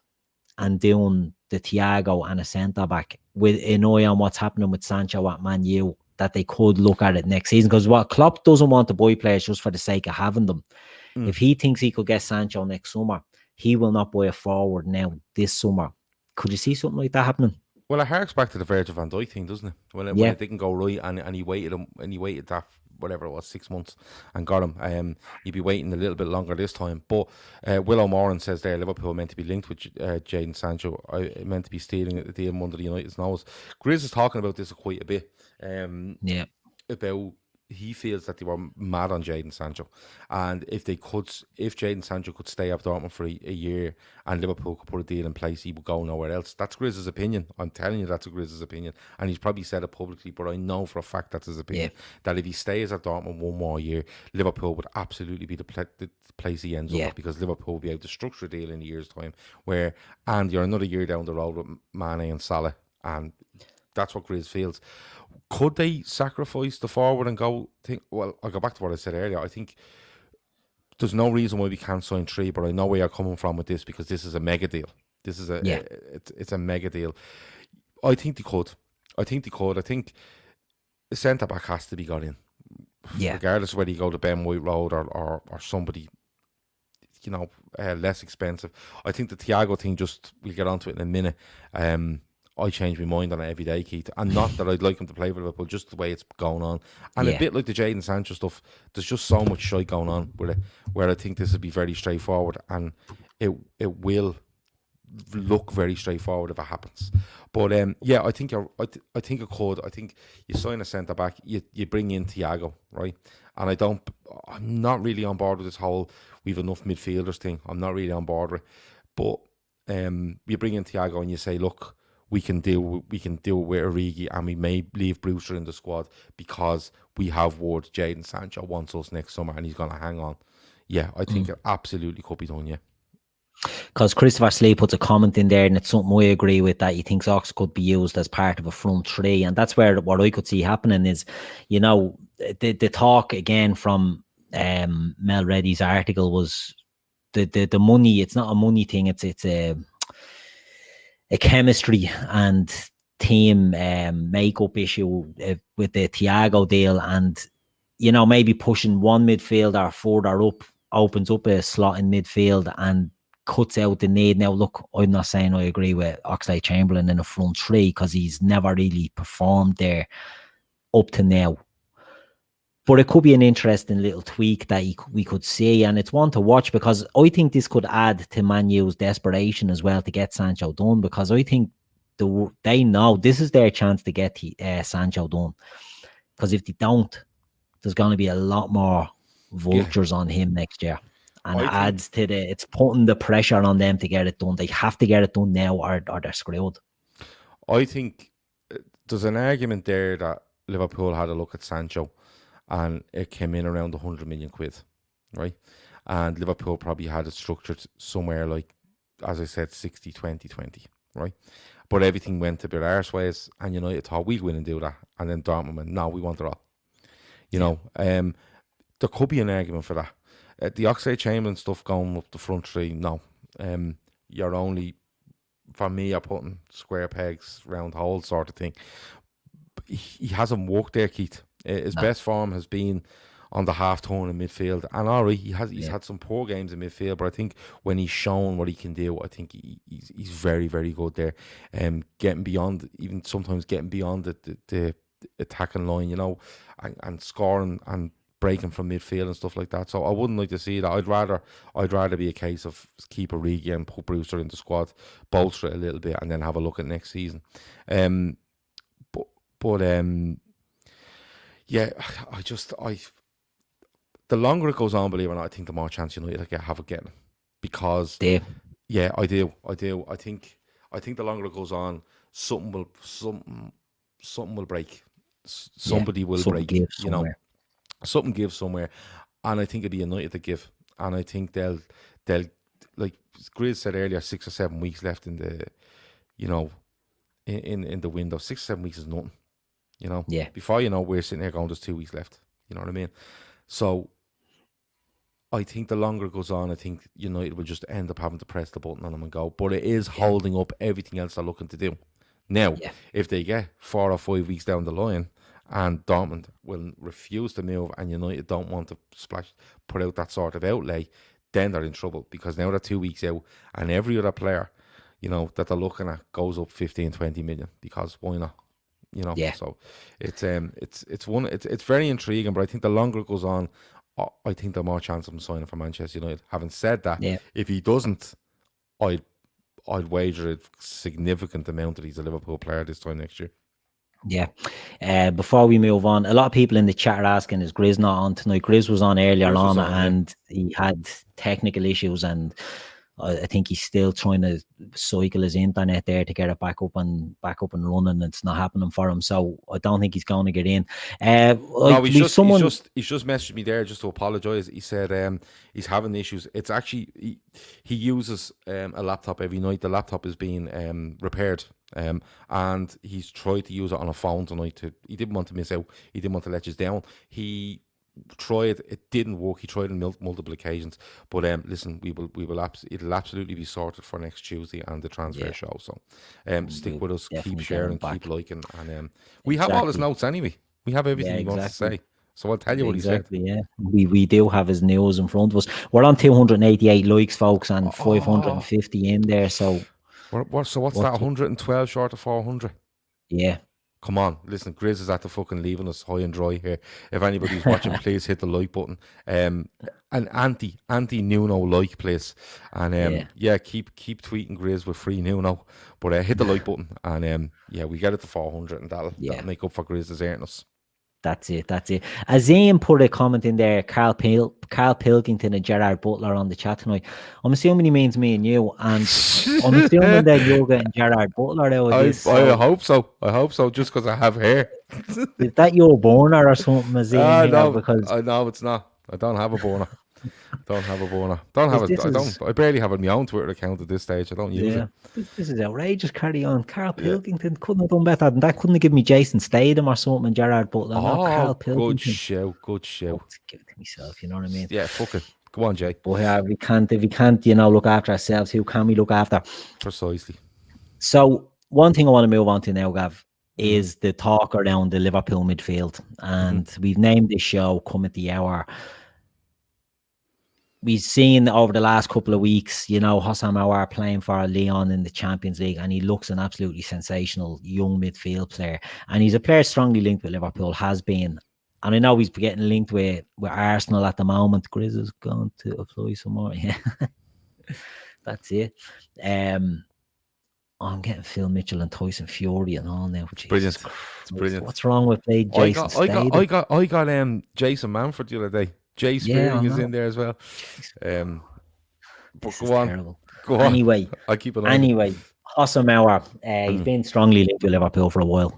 and doing the Thiago and a centre-back with an eye on what's happening with Sancho at Man U, that they could look at it next season? Because what Klopp doesn't want to buy players just for the sake of having them. If he thinks he could get Sancho next summer, he will not buy a forward now this summer. Could you see something like that happening? Well, it harks back to the Virgil van Dijk thing, doesn't it? When it didn't go right, and he waited that, whatever it was, 6 months, and got him. You'd be waiting a little bit longer this time. But Will O'Moran says there, Liverpool meant to be linked with Jadon Sancho. Meant to be stealing at the deal under the United's nose. Grizz is talking about this quite a bit. About he feels that they were mad on Jadon Sancho, and if Jadon Sancho could stay up Dortmund for a year and Liverpool could put a deal in place, he would go nowhere else. That's Grizz's opinion. I'm telling you, that's Grizz's opinion, and he's probably said it publicly, but I know for a fact that's his opinion. That if he stays at Dortmund one more year, Liverpool would absolutely be the place he ends up, because Liverpool will be able to structure a deal in a year's time, and you're another year down the road with Mane and Salah, and that's what Grizz feels. Could they sacrifice the forward and go? Well, I'll go back to what I said earlier. I think there's no reason why we can't sign 3, but I know where you're coming from with this, because this is a mega deal. This is it's a mega deal. I think they could. I think the centre back has to be got in. Regardless of whether you go to Ben White Road or somebody, less expensive. I think the Thiago thing, we'll get onto it in a minute. I change my mind on it every day, Keith. And not that I'd like him to play for Liverpool, just the way it's going on. And a bit like the Jadon Sancho stuff, there's just so much shite going on with it, where I think this would be very straightforward, and it will look very straightforward if it happens. But I think I think it could. I think you sign a centre back, you bring in Thiago, right? And I'm not really on board with this whole we've enough midfielders thing. I'm not really on board with it. But you bring in Thiago and you say, look, we can deal with Origi, and we may leave Brewster in the squad because we have word Jadon Sancho wants us next summer and he's going to hang on. Yeah, I think it absolutely could be done, yeah. Because Christopher Slee puts a comment in there, and it's something I agree with, that he thinks Ox could be used as part of a front 3, and that's where what I could see happening is, the talk again from Mel Reddy's article was the money. It's not a money thing. It's a chemistry and team makeup issue with the Thiago deal, and maybe pushing one midfielder further up opens up a slot in midfield and cuts out the need. Now look, I'm not saying I agree with Oxlade-Chamberlain in a front 3, because he's never really performed there up to now, but it could be an interesting little tweak that we could see, and it's one to watch, because I think this could add to Man U's desperation as well to get Sancho done, because I think they know this is their chance to get Sancho done, because if they don't, there's going to be a lot more vultures on him next year, and it's putting the pressure on them to get it done. They have to get it done now, or they're screwed. I think there's an argument there that Liverpool had a look at Sancho, and it came in around 100 million quid, right? And Liverpool probably had it structured somewhere like, as I said, 60, 20, 20, right? But everything went a bit arseways, and United thought we'd win and do that. And then Dortmund went, no, we want it all. There could be an argument for that. The Oxlade-Chamberlain stuff going up the front 3, no. You're only, for me, you're putting square pegs, round holes sort of thing. He hasn't worked there, Keith. His best form has been on the half turn in midfield, and alright, he's had some poor games in midfield, but I think when he's shown what he can do, I think he's very, very good there. Getting beyond, even sometimes getting beyond the attacking line, and scoring and breaking from midfield and stuff like that. So I wouldn't like to see that. I'd rather be a case of keep Origi and put Brewster in the squad, bolster it a little bit, and then have a look at next season. The longer it goes on, believe it or not, I think the more chance United have of getting it. Because I do. I think the longer it goes on, something will break. somebody will something break. gives somewhere. Something gives somewhere, and I think it'll be United to give, and I think they'll like Grizz said earlier, 6 or 7 weeks left in the, in the window. 6 or 7 weeks is nothing. Before we're sitting here going, there's 2 weeks left. You know what I mean? So I think the longer it goes on, I think United will just end up having to press the button on them and go. But it is holding up everything else they're looking to do. Now, if they get 4 or 5 weeks down the line and Dortmund will refuse to move and United don't want to put out that sort of outlay, then they're in trouble, because now they're 2 weeks out and every other player, that they're looking at goes up 15, 20 million, because why not? So it's very intriguing, but I think the longer it goes on, I think the more chance of him signing for Manchester United. Having said that, if he doesn't, I'd wager a significant amount that he's a Liverpool player this time next year. Yeah. Before we move on, a lot of people in the chat are asking, is Grizz not on tonight? Grizz was on earlier on, and he had technical issues, and I think he's still trying to cycle his internet there to get it back up and running. It's not happening for him, so I don't think he's going to get in. No, he's just messaged me there just to apologise. He said he's having issues. It's actually he uses a laptop every night. The laptop is being repaired, and he's tried to use it on a phone tonight. He didn't want to miss out. He didn't want to let us down. He tried, it didn't work. He tried on multiple occasions, but listen, it'll absolutely be sorted for next Tuesday and the transfer show. So stick with us, keep sharing, keep liking, and we have all his notes anyway. We have everything he wants to say, so I'll tell you what he said. We do have his news in front of us. We're on 288 likes, folks, and 550 in there. So what's that? 112 short of 400. Yeah. Come on, listen, Grizz is at the fucking leaving us high and dry here. If anybody's watching, please hit the like button. An anti-Nuno like, please. And keep tweeting Grizz with free Nuno. But hit the like button, and we get it to 400, and that'll make up for Grizz deserting us. That's it. Azim put a comment in there, Carl Pilkington and Gerard Butler on the chat tonight. I'm assuming he means me and you, and I'm assuming that you're getting Gerard Butler out of this. I hope so, just because I have hair. Is that your burner or something, Azim? No, it's not. I don't have a burner. I barely have my own Twitter account at this stage. I don't use it. This is outrageous. Carry on. Carl Pilkington couldn't have done better than that. Couldn't have given me Jason Statham or something, Gerard Butler. Carl Pilkington. Good show. Give it to myself, you know what I mean? Yeah, fuck it. Go on, Jay. But if we can't, look after ourselves, who can we look after? Precisely. So one thing I want to move on to now, Gav, is the talk around the Liverpool midfield. And we've named this show Cometh the Hour. We've seen over the last couple of weeks, Houssem Aouar playing for Lyon in the Champions League, and he looks an absolutely sensational young midfield player. And he's a player strongly linked with Liverpool, has been. And I know he's getting linked with Arsenal at the moment. Grizz is going to apply some more. Yeah, that's it. I'm getting Phil Mitchell and Tyson Fury and all now. Brilliant. It's brilliant. What's wrong with playing Jason Statham? I got Jason Manford the other day. Jay Spearing is in there as well. But go on. Anyway, I'll keep it on. Anyway, Houssem Aouar, he's been strongly linked with Liverpool for a while.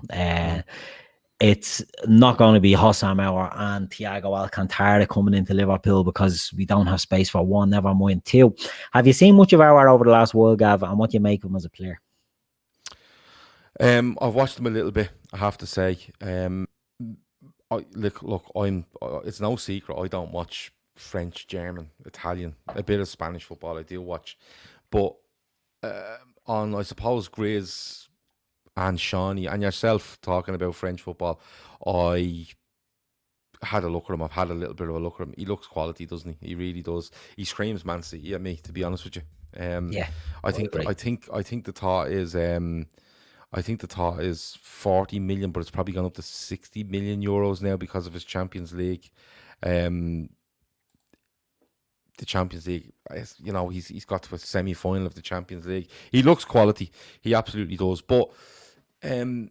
It's not going to be Houssem Aouar and Thiago Alcantara coming into Liverpool, because we don't have space for one, never mind two. Have you seen much of Aouar over the last while, Gav, and what do you make of him as a player? I've watched him a little bit, I have to say. Look, it's no secret I don't watch French, German, Italian, a bit of Spanish football I do watch. But on, I suppose, Grizz and Shawnee and yourself talking about French football, I had a look at him. I've had a little bit of a look at him. He looks quality, doesn't he? He really does. He screams Man City at me, to be honest with you. I think the thought is I think the thought is 40 million, but it's probably gone up to 60 million euros now because of his Champions League. The Champions League, he's got to a semi-final of the Champions League. He looks quality. He absolutely does. But there's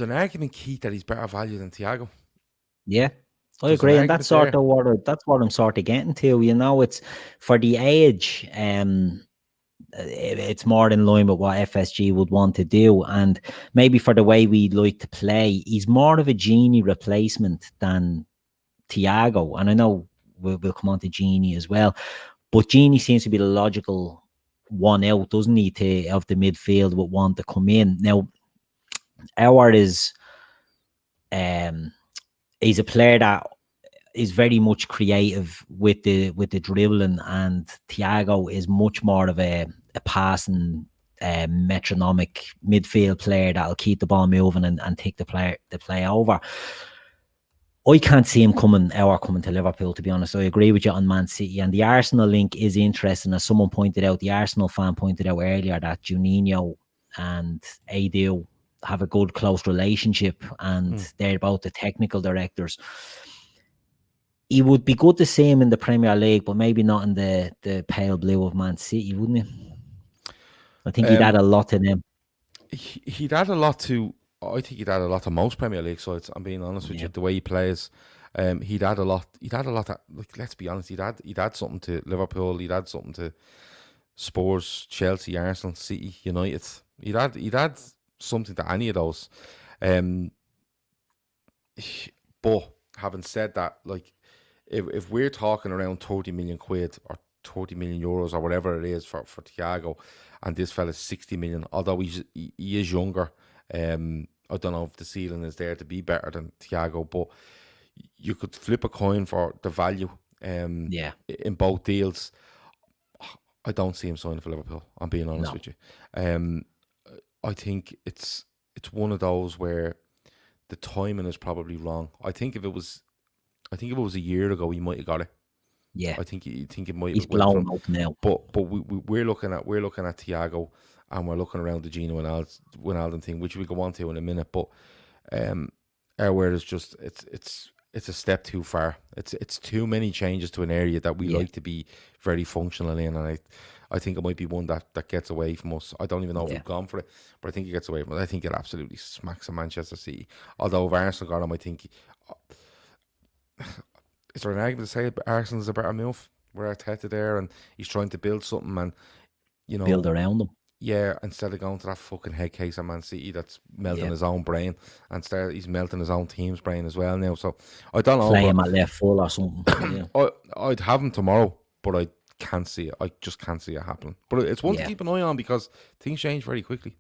an argument, Keith, that he's better value than Thiago. Yeah, I agree. And that's what I'm sort of getting to. It's for the age. it's more in line with what FSG would want to do. And maybe for the way we like to play, he's more of a Gini replacement than Thiago. And I know we'll come on to Gini as well. But Gini seems to be the logical one out, doesn't he, of the midfield would want to come in. Now, Aouar is he's a player that is very much creative with the dribbling, and Thiago is much more of a passing metronomic midfield player that'll keep the ball moving and take the play over. I can't see him coming to Liverpool, to be honest. I agree with you on Man City. And the Arsenal link is interesting. As someone pointed out, the Arsenal fan pointed out earlier that Juninho and Adu have a good, close relationship, and they're both the technical directors. He would be good to see him in the Premier League, but maybe not in the pale blue of Man City, wouldn't he? I think he'd add a lot to them. He'd add a lot to... I think he'd add a lot to most Premier League sides. I'm being honest with you. The way he plays, he'd add a lot. He'd add a lot. Like, let's be honest. He'd add something to Liverpool. He'd add something to Spurs, Chelsea, Arsenal, City, United. He'd add something to any of those. But having said that, like, if we're talking around 30 million quid or 30 million euros or whatever it is for Thiago, and this fella's 60 million, although he is younger. I don't know if the ceiling is there to be better than Thiago, but you could flip a coin for the value in both deals. I don't see him signing for Liverpool, I'm being honest with you. I think it's one of those where the timing is probably wrong. I think if it was a year ago, he might have got it. Yeah, I think it might. He's blown up now. But we're looking at Thiago, and we're looking around the Gini Wijnaldum thing, which we go on to in a minute. But Aouar is just it's a step too far. It's too many changes to an area that we like to be very functional in, and I think it might be one that gets away from us. I don't even know if we've gone for it, but I think it gets away from us. I think it absolutely smacks of Manchester City. Although if Arsenal got him, I think. Is there an argument to say Arsenal is a better move? We're Arteta there, and he's trying to build something, and build around them. Yeah, instead of going to that fucking head case of Man City that's melting his own brain, and he's melting his own team's brain as well now. So I don't know. Play him at left full or something. I'd have him tomorrow, but I can't see it. I just can't see it happening. But it's one to keep an eye on because things change very quickly.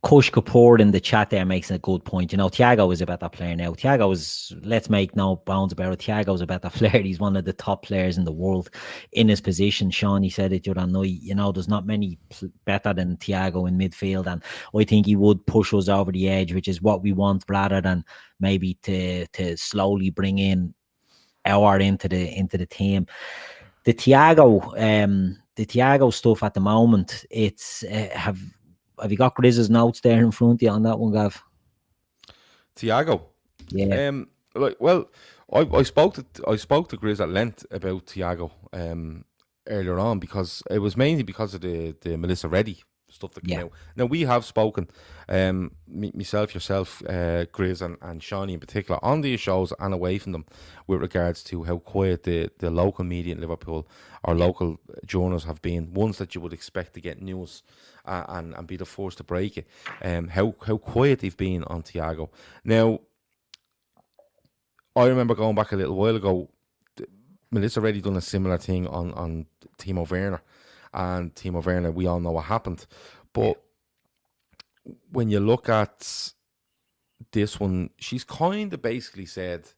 Kush Kapoor in the chat there makes a good point. Thiago is a better player now. Thiago is, let's make no bounds about it, Thiago's a better player. He's one of the top players in the world in his position. Sean, he said it the other night, there's not many better than Thiago in midfield, and I think he would push us over the edge, which is what we want, rather than maybe to slowly bring in Aouar into the team. The Thiago stuff at the moment, it's have you got Grizz's notes there in front of you on that one, Gav? Thiago? Yeah. I spoke to Grizz at length about Thiago earlier on, because it was mainly because of the Melissa Reddy stuff that came out. Now, we have spoken, myself, yourself, Grizz and Shawnee in particular, on these shows and away from them, with regards to how quiet the local media in Liverpool or local journals have been, ones that you would expect to get news and be the first to break it. How quiet they've been on Thiago. Now, I remember going back a little while ago, Melissa Reddy done a similar thing on Timo Werner. And Timo Werner, we all know what happened. But when you look at this one, she's kind of basically said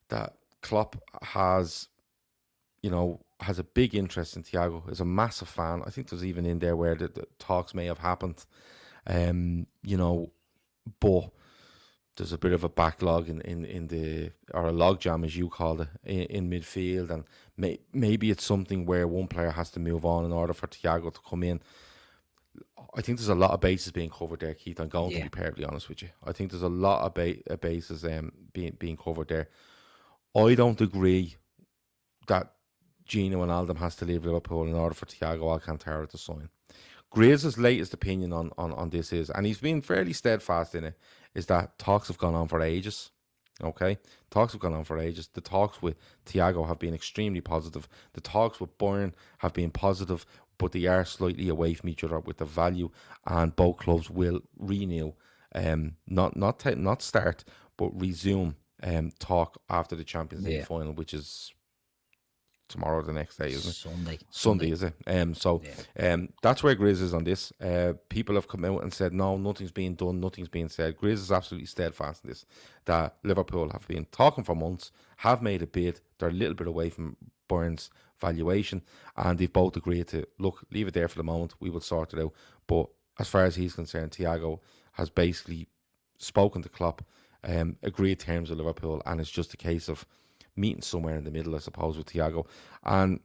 that Klopp has a big interest in Thiago, is a massive fan. I think there's even in there where the talks may have happened. But there's a bit of a backlog in the, or a logjam as you called it, in midfield, and maybe it's something where one player has to move on in order for Thiago to come in. I think there's a lot of bases being covered there, Keith. I'm going to be perfectly honest with you. I think there's a lot of bases being covered there. I don't agree that Gini Wijnaldum has to leave Liverpool in order for Thiago Alcantara to sign. Grizz's latest opinion on this is, and he's been fairly steadfast in it, is that talks have gone on for ages. Okay? Talks have gone on for ages. The talks with Thiago have been extremely positive. The talks with Bayern have been positive. but they are slightly away from each other with the value, and both clubs will renew, not start, but resume talk after the Champions League final, which is tomorrow, the next day, isn't it? Sunday, is it? That's where Grizz is on this. People have come out and said, no, nothing's being done, nothing's being said. Grizz is absolutely steadfast in this, that Liverpool have been talking for months, have made a bid, they're a little bit away from Bayern's valuation, and they've both agreed to, look, leave it there for the moment, we will sort it out. But as far as he's concerned, Thiago has basically spoken to Klopp, agreed terms with Liverpool, and it's just a case of meeting somewhere in the middle, I suppose, with Thiago. And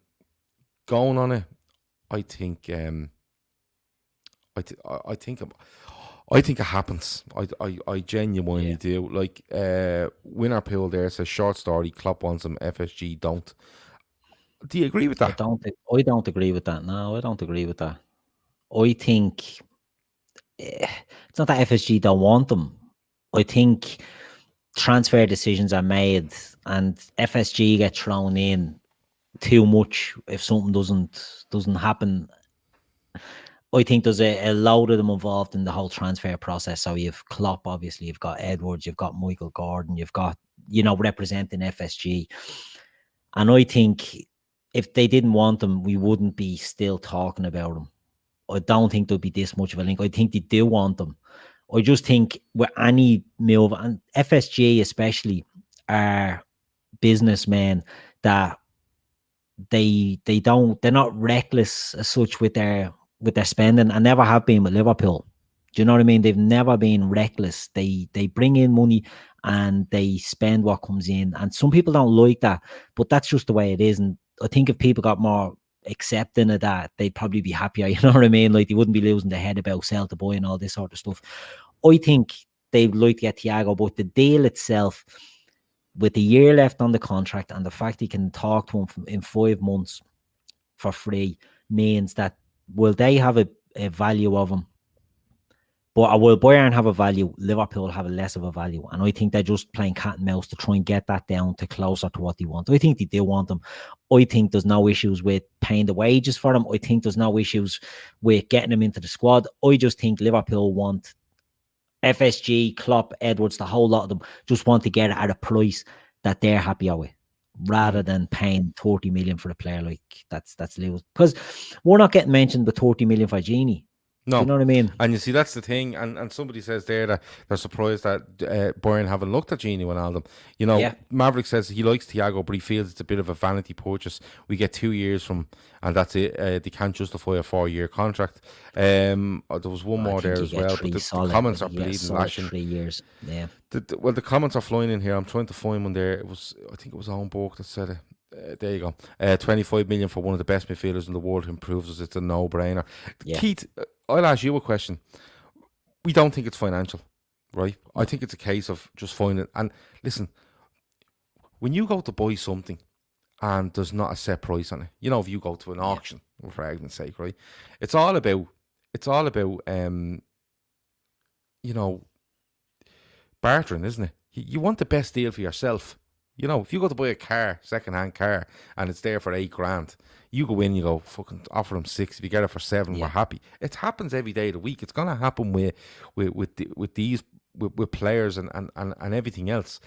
going on it, I think it happens. I genuinely do. Like, Winner Pool there says, short story, Klopp wants him, FSG don't. Do you agree with that? I don't agree with that. No, I don't agree with that. I think it's not that FSG don't want them. I think transfer decisions are made and FSG get thrown in too much if something doesn't happen. I think there's a load of them involved in the whole transfer process. So you've Klopp, obviously, you've got Edwards, you've got Michael Gordon, you've got, representing FSG. And I think if they didn't want them, we wouldn't be still talking about them. I don't think there'd be this much of a link. I think they do want them. I just think with any move, and FSG especially, are businessmen that they're not reckless as such with their spending, and never have been with Liverpool. Do you know what I mean? They've never been reckless. They bring in money and they spend what comes in. And some people don't like that, but that's just the way it is. And I think if people got more accepting of that, they'd probably be happier. You know what I mean? Like, they wouldn't be losing their head about sell to buy and all this sort of stuff. I think they'd like to get Thiago, but the deal itself, with the year left on the contract and the fact he can talk to him in 5 months for free, means that, will they have a value of him? But will Bayern have a value? Liverpool have a less of a value. And I think they're just playing cat and mouse to try and get that down to closer to what they want. I think they do want them. I think there's no issues with paying the wages for them. I think there's no issues with getting them into the squad. I just think Liverpool want FSG, Klopp, Edwards, the whole lot of them just want to get it at a price that they're happy with, rather than paying 30 million for a player. Like, that's lose, because we're not getting mentioned with 30 million for Gini. No. Do you know what I mean? And you see, that's the thing. And somebody says there that they're surprised that Bayern haven't looked at Gini Wijnaldum. Maverick says he likes Thiago, but he feels it's a bit of a vanity purchase. We get 2 years from, and that's it. They can't justify a 4-year contract. There was one more there as well. But the comments are bleeding, lashing. 3 years. Yeah. The comments are flying in here. I'm trying to find one there. I think it was Owen Bork that said it. There you go. 25 million for one of the best midfielders in the world who improves us. It's a no-brainer. Yeah. Keith, I'll ask you a question. We don't think it's financial, right? I think it's a case of just finding. And listen, when you go to buy something and there's not a set price on it, if you go to an auction, for argument's sake, right? It's all about bartering, isn't it? You want the best deal for yourself. If you go to buy a car, second-hand car, and it's there for $8,000, you go in, you go, fucking offer them 6. If you get it for 7, we're happy. It happens every day of the week. It's gonna happen with players and everything else.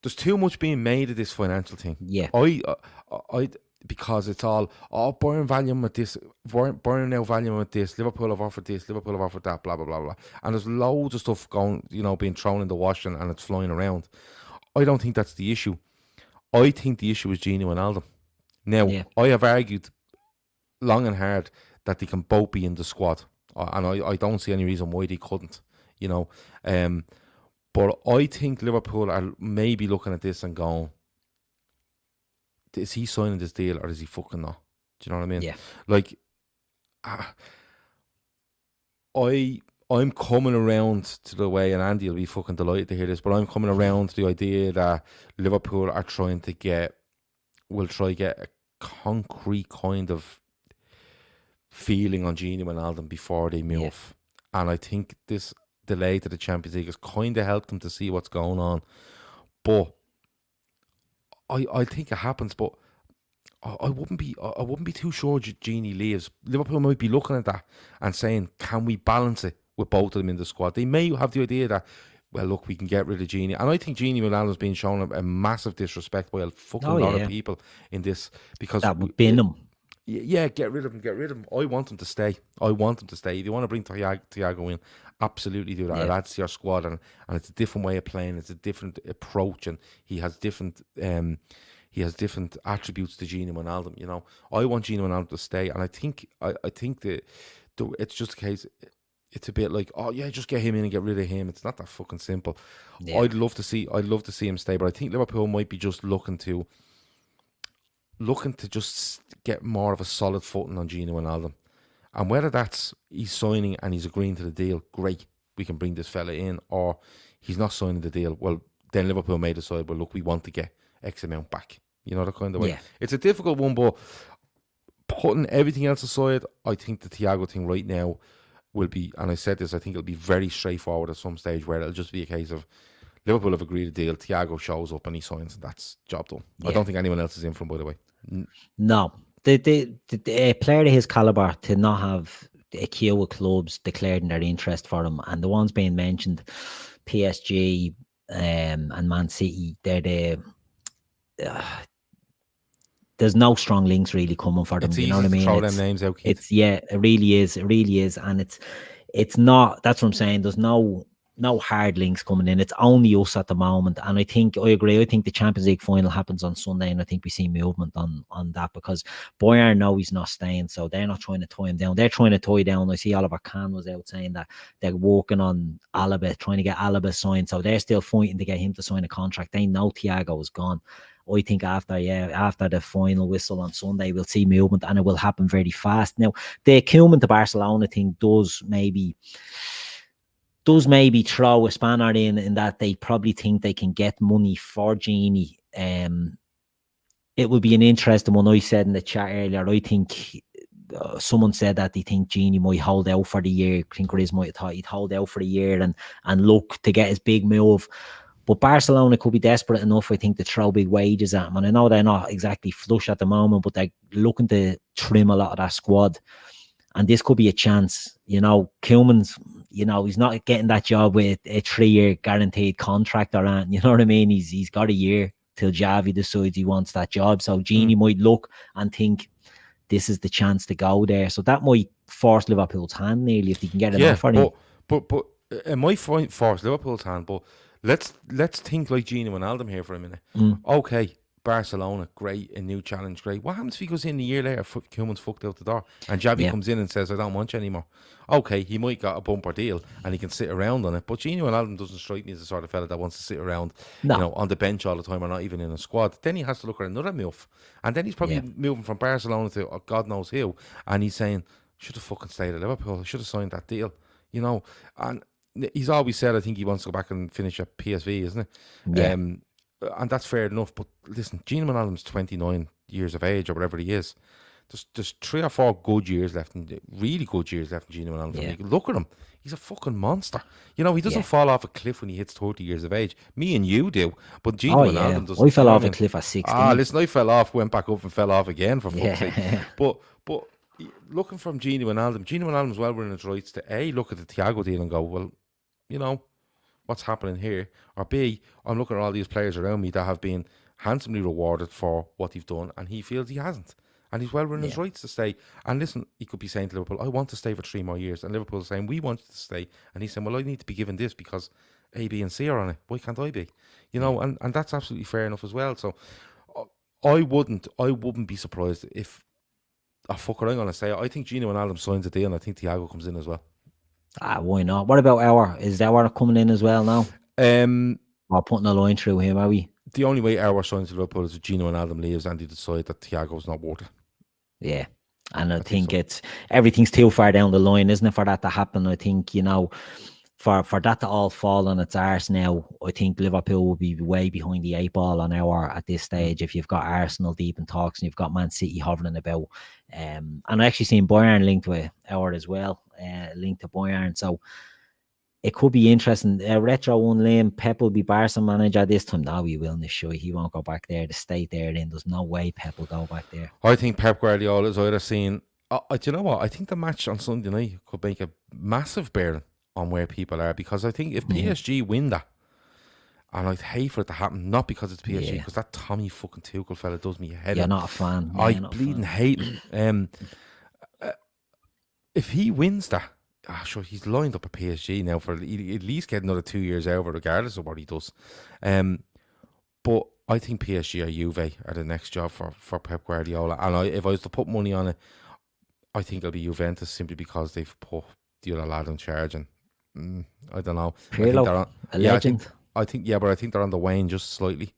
There's too much being made of this financial thing. Yeah, I because it's all Bayern value him at this, Bayern now value him at this. Liverpool have offered this, Liverpool have offered that, blah blah blah blah. And there's loads of stuff going, being thrown in the wash and it's flying around. I don't think that's the issue. I think the issue is Gini Wijnaldum. Now, I have argued long and hard that they can both be in the squad. And I don't see any reason why they couldn't, But I think Liverpool are maybe looking at this and going, is he signing this deal or is he fucking not? Do you know what I mean? Yeah. Like, I'm coming around to the way, and Andy will be fucking delighted to hear this, but I'm coming around to the idea that Liverpool are trying to get a concrete kind of feeling on Gini Wijnaldum before they move. Yeah. And I think this delay to the Champions League has kind of helped them to see what's going on. But I think it happens, but I wouldn't be too sure Gini leaves. Liverpool might be looking at that and saying, can we balance it with both of them in the squad? They may have the idea that, well, look, we can get rid of Gini. And I think Gini Wijnaldum's been shown a massive disrespect by a fucking lot of people in this, because that would bin him. Yeah, get rid of him. I want him to stay. If you want to bring Thiago in, absolutely do that. It adds to your squad, and it's a different way of playing. It's a different approach, and he has different attributes to Gini Wijnaldum. You know, I want Gini Wijnaldum to stay, and I think that it's just a case. It's a bit like, oh yeah, just get him in and get rid of him. It's not that fucking simple. Yeah. I'd love to see him stay, but I think Liverpool might be just looking to just get more of a solid footing on Gini Wijnaldum. And whether that's he's signing and he's agreeing to the deal, great, we can bring this fella in, or he's not signing the deal, well, then Liverpool may decide, well, look, we want to get X amount back. You know, the kind of way. Yeah. It's a difficult one, but putting everything else aside, I think the Thiago thing right now will be, and I said this, I think it'll be very straightforward at some stage, where it'll just be a case of Liverpool have agreed a deal, Thiago shows up and he signs, and that's job done. Yeah. I don't think anyone else is in for him, by the way. No. The player of his calibre to not have a queue of clubs declaring their interest for him, and the ones being mentioned, PSG and Man City, they're there's no strong links really coming for them. It's you know what I mean? Throw them names out, Keith. It really is, and it's not. That's what I'm saying. There's no hard links coming in. It's only us at the moment, and I agree. I think the Champions League final happens on Sunday, and I think we see movement on that, because Bayern know he's not staying, so they're not trying to tie him down. They're trying to tie down. I see Oliver Kahn was out saying that they're working on Alaba, trying to get Alaba signed, so they're still fighting to get him to sign a contract. They know Thiago is gone. I think after the final whistle on Sunday, we'll see movement, and it will happen very fast. Now, the Cometh to Barcelona thing does maybe throw a spanner in that they probably think they can get money for Gini. It would be an interesting one. I said in the chat earlier, I think someone said that they think Gini might hold out for the year. I think Grizz might have thought he'd hold out for the year and look to get his big move. But Barcelona could be desperate enough, I think, to throw big wages at him. And I know they're not exactly flush at the moment, but they're looking to trim a lot of that squad. And this could be a chance. You know, Koeman's, you know, he's not getting that job with a 3-year guaranteed contract around. You know what I mean? He's got a year till Xavi decides he wants that job. So Gini might look and think this is the chance to go there. So that might force Liverpool's hand nearly if they can get it off for him. But it might force Liverpool's hand, but let's think like Gini Wijnaldum here for a minute. Okay, Barcelona, great, a new challenge, great. What happens if he goes in a year later, Koeman's fucked out the door, and Xavi comes in and says, I don't want you anymore? Okay, he might get a bumper deal and he can sit around on it, but Gini Wijnaldum doesn't strike me as the sort of fella that wants to sit around you know, on the bench all the time, or not even in a squad. Then he has to look at another move, and then he's probably moving from Barcelona to God knows who, and he's saying, should have fucking stayed at Liverpool, should have signed that deal, you know. And he's always said, I think he wants to go back and finish at PSV, isn't it? Yeah. And that's fair enough. But listen, Gini Wijnaldum's 29 years of age or whatever he is. There's 3 or 4 good years left, really good years left in Gini Wijnaldum. Yeah. Look at him. He's a fucking monster. You know, he doesn't fall off a cliff when he hits 30 years of age. Me and you do. But Gini Wijnaldum doesn't. I fell off a cliff at 16. Listen, I fell off, went back up and fell off again, for fuck's sake. But looking from Gini Wijnaldum's well within his rights to A, look at the Thiago deal and go, well, you know, what's happening here? Or B, I'm looking at all these players around me that have been handsomely rewarded for what they've done, and he feels he hasn't. And he's well within his rights to stay. And listen, he could be saying to Liverpool, I want to stay for 3 more years. And Liverpool's saying, we want you to stay. And he's saying, well, I need to be given this because A, B, and C are on it. Why can't I be? You know, and that's absolutely fair enough as well. So I wouldn't be surprised if, fuck what I'm going to say, I think Gini Wijnaldum signs a deal, and I think Thiago comes in as well. Why not? What about Aouar? Is Aouar coming in as well now? We're putting a line through him, are we? The only way Aouar signs to Liverpool is if Gini Wijnaldum leaves and they decide that Thiago's not worth it. Yeah. And I think so. Everything's too far down the line, isn't it, for that to happen? I think, you know, for that to all fall on its arse now, I think Liverpool will be way behind the 8 ball on Aouar at this stage. If you've got Arsenal deep in talks and you've got Man City hovering about, and I actually seen Bayern linked with Aouar as well, linked to Bayern. So it could be interesting. Retro one lane, Pep will be Barca manager this time. No, he will not. Sure, he won't go back there. The state there, then there's no way Pep will go back there. I think Pep Guardiola is either seeing. Do you know what? I think the match on Sunday night could make a massive bearing on where people are, because I think if PSG win that, and I'd hate for it to happen, not because it's PSG, because that Tommy fucking Tuchel fella does me head. You're not a fan. I bleeding hate him. If he wins that. Sure, he's lined up at PSG now for at least get another 2 years out of it, regardless of what he does. But I think PSG or Juve are the next job for Pep Guardiola. And if I was to put money on it, I think it'll be Juventus, simply because they've put the other lad in charge. And I don't know. Pirlo, a legend. I think but I think they're on the wane just slightly.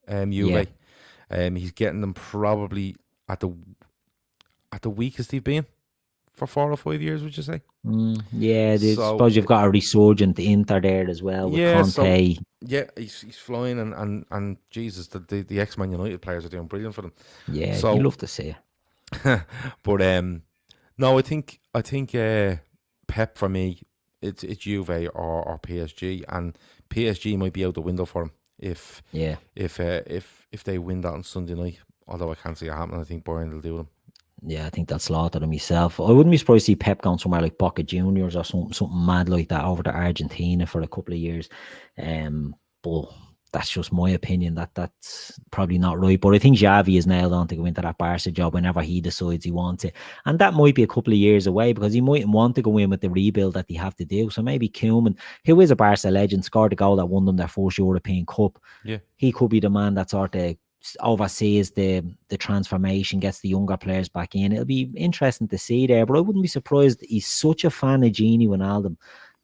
Juve. He's getting them probably at the weakest they've been for 4 or 5 years, would you say? I suppose you've got a resurgent Inter there as well with Conte. He's flying, and Jesus, the ex-Man United players are doing brilliant for them. Yeah, so, you love to see it. But no, I think Pep for me, it's Juve or PSG, and PSG might be out the window for him if they win that on Sunday night. Although I can't see it happening, I think Bayern will do them. Yeah, I think that's slaughtered him myself. I wouldn't be surprised to see Pep going somewhere like Boca Juniors or something mad like that over to Argentina for a couple of years. But that's just my opinion. That's probably not right. But I think Xavi is nailed on to go into that Barca job whenever he decides he wants it. And that might be a couple of years away, because he mightn't want to go in with the rebuild that they have to do. So maybe Koeman, who is a Barca legend, scored a goal that won them their first European Cup. Yeah, he could be the man that sort of oversees the transformation, gets the younger players back in. It'll be interesting to see there, but I wouldn't be surprised. He's such a fan of Gini Wijnaldum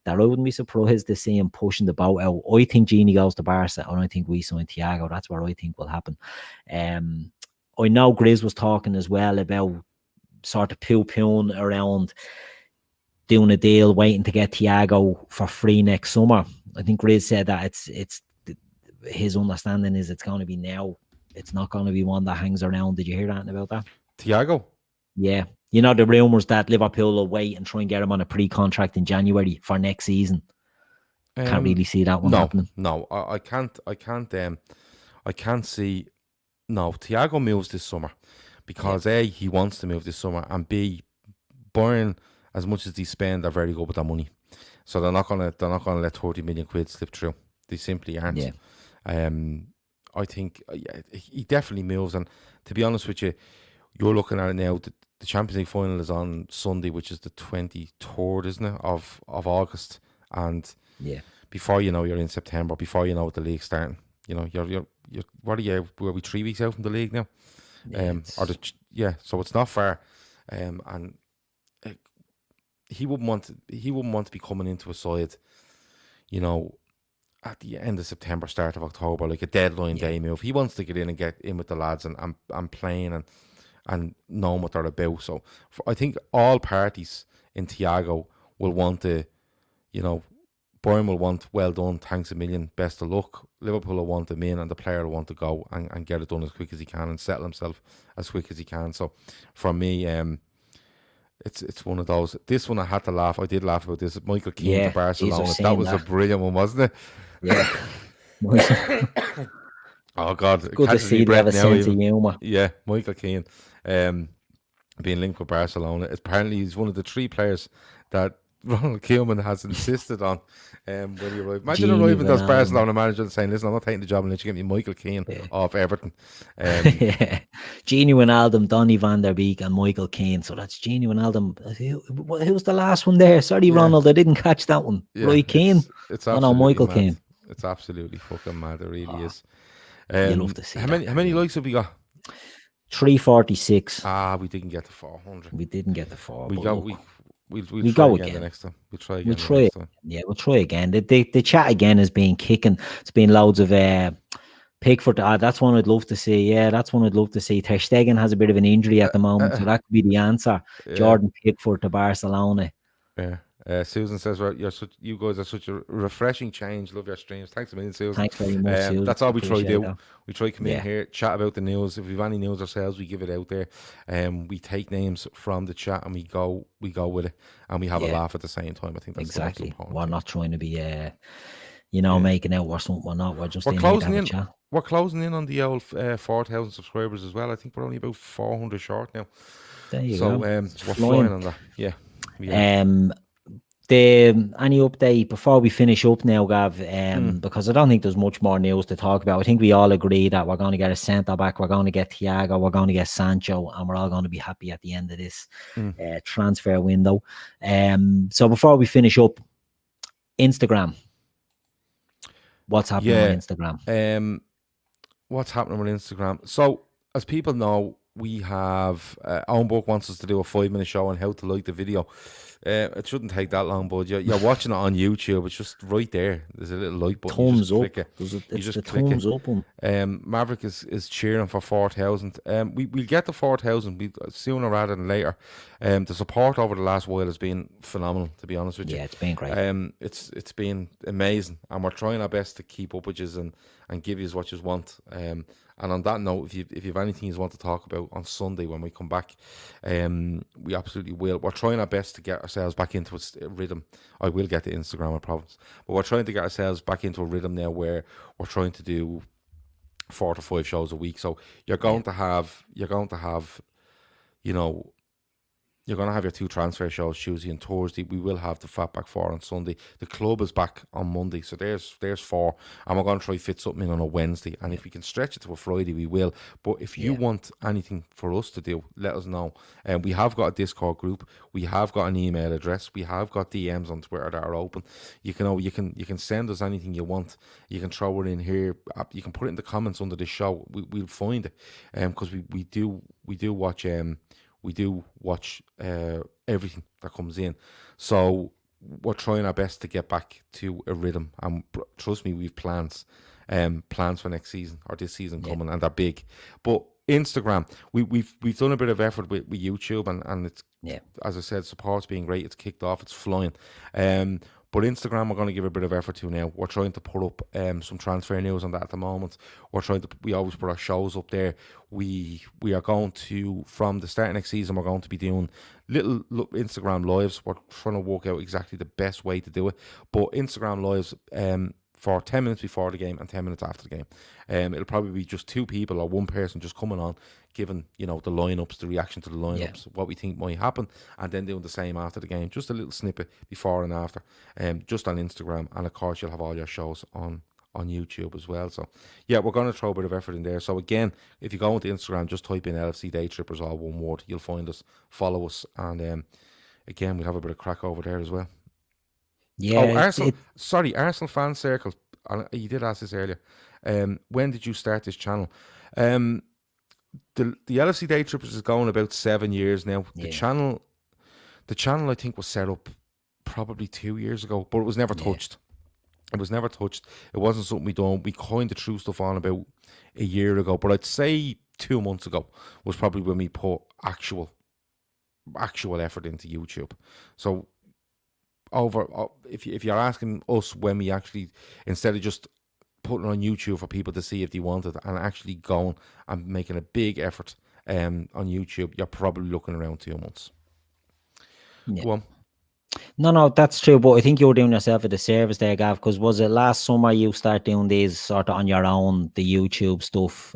that I wouldn't be surprised to see him pushing the boat out. I think Gini goes to Barca, and I think we sign Thiago. That's what I think will happen. I know Grizz was talking as well about sort of poo-pooing around doing a deal, waiting to get Thiago for free next summer. I think Grizz said that it's his understanding is it's going to be now. It's not going to be one that hangs around. Did you hear anything about that? Thiago? Yeah. You know, the rumours that Liverpool will wait and try and get him on a pre-contract in January for next season. Can't really see that one happening. No, I can't see. No, Thiago moves this summer because A, he wants to move this summer, and B, Bayern, as much as they spend, are very good with their money. So they're not gonna let 30 million quid slip through. They simply aren't. Yeah. I think he definitely moves, and to be honest with you, you're looking at it now. The Champions League final is on Sunday, which is the 23rd, isn't it, of August? And before you know, you're in September. Before you know, the league's starting. You know, you're what are you? Were we 3 weeks out from the league now? So it's not far. And he wouldn't want to be coming into a side, you know, at the end of September, start of October, like a deadline day move. He wants to get in and get in with the lads and playing and knowing what they're about. So I think all parties in Thiago will want to, you know, Bayern will want, well done, thanks a million, best of luck. Liverpool will want him in, and the player will want to go and get it done as quick as he can and settle himself as quick as he can. So for me, it's one of those. This one I had to laugh. I did laugh about this. Michael Keane to Barcelona. That was a brilliant one, wasn't it? Yeah. Oh God, good to see they have a sense of humour. Yeah, Michael Keane, being linked with Barcelona. Apparently, he's one of the 3 players that Ronald Koeman has insisted on when he arrived. Imagine arriving as Barcelona manager and saying, "Listen, I'm not taking the job unless you get me Michael Keane off Everton." Gini Wijnaldum, Donny van der Beek, and Michael Keane. So that's Gini Wijnaldum. Who's the last one there? Sorry, Ronald, I didn't catch that one. Roy Keane. It's Michael Keane. It's absolutely fucking mad. It really is. You love to see how many likes have we got? 346. We didn't get to 400. We didn't get to 4. We'll go again the next time. We'll try again. Yeah, we'll try again. The chat again is being kicking. It's been loads of Pickford. That's one I'd love to see. Yeah, that's one I'd love to see. Ter Stegen has a bit of an injury at the moment, so that could be the answer. Jordan Pickford to Barcelona. Yeah. Susan says, you guys are such a refreshing change. Love your streams. Thanks a million, Susan. Thanks very much, Susan. That's all we try to do. That. We try to come in here, chat about the news. If we've any news ourselves, we give it out there. We take names from the chat and we go with it, and we have a laugh at the same time. I think that's exactly. The most we're not trying to be, making out or something. We're not. We're just closing in. Chat. We're closing in on the old 4,000 subscribers as well. I think we're only about 400 short now. There you go. We're flying on that. Yeah. Any update before we finish up now, Gav? Because I don't think there's much more news to talk about. I think we all agree that we're going to get a centre back, we're going to get Thiago, we're going to get Sancho, and we're all going to be happy at the end of this transfer window. So before we finish up, Instagram. What's happening on Instagram? What's happening on Instagram? So, as people know, we have Owen Book wants us to do a 5-minute show on how to like the video. It shouldn't take that long, but you're watching it on YouTube. It's just right there. There's a little like button. Thumbs up. You just click it. Thumbs up. Maverick is cheering for 4,000. We'll get to 4,000 sooner rather than later. The support over the last while has been phenomenal, to be honest with you. Yeah, it's been great. It's been amazing, and we're trying our best to keep up with you and give you what you want. And on that note, if you have anything you want to talk about on Sunday when we come back, we absolutely will. We're trying our best to get ourselves back into a rhythm. I will get to Instagram, I promise. But we're trying to get ourselves back into a rhythm now where we're trying to do 4 to 5 shows a week. So you're going to have, you're going to have your 2 transfer shows Tuesday and Thursday. We will have the Fatback 4 on Sunday. The club is back on Monday, so there's 4, and we're going to try fit something in on a Wednesday. And if we can stretch it to a Friday, we will. But if you want anything for us to do, let us know. We have got a Discord group. We have got an email address. We have got DMs on Twitter that are open. You can send us anything you want. You can throw it in here. You can put it in the comments under the show. We'll find it, because we do watch. We do watch everything that comes in. So we're trying our best to get back to a rhythm. And trust me, we've plans for next season or this season coming, and they're big. But Instagram, we've done a bit of effort with YouTube, and it's, as I said, support's being great. It's kicked off. It's flying. But Instagram, we're going to give a bit of effort to now. We're trying to put up some transfer news on that at the moment. We always put our shows up there. We are going to, from the start of next season, we're going to be doing little Instagram lives. We're trying to work out exactly the best way to do it. But Instagram lives for 10 minutes before the game and 10 minutes after the game. It'll probably be just 2 people or 1 person just coming on, giving the lineups, the reaction to the lineups, what we think might happen, and then doing the same after the game. Just a little snippet before and after, just on Instagram, and of course you'll have all your shows on YouTube as well. So yeah, we're going to throw a bit of effort in there. So again, if you go into Instagram, just type in LFC Daytrippers, all one word. You'll find us, follow us, and again, we'll have a bit of crack over there as well. Yeah. Arsenal fan circle. You did ask this earlier. When did you start this channel? The LFC Daytrippers is going about 7 years now. The channel I think was set up probably 2 years ago, but it was never touched. It was never touched. It wasn't something we done. We kind of threw stuff on about a year ago, but I'd say 2 months ago was probably when we put actual effort into YouTube. So if you're asking us when we actually, instead of just putting it on YouTube for people to see if they want it, and actually going and making a big effort on YouTube, you're probably looking around 2 months. Go on. No, that's true. But I think you were doing yourself a disservice there, Gav, because was it last summer you start doing these sort of on your own, the YouTube stuff?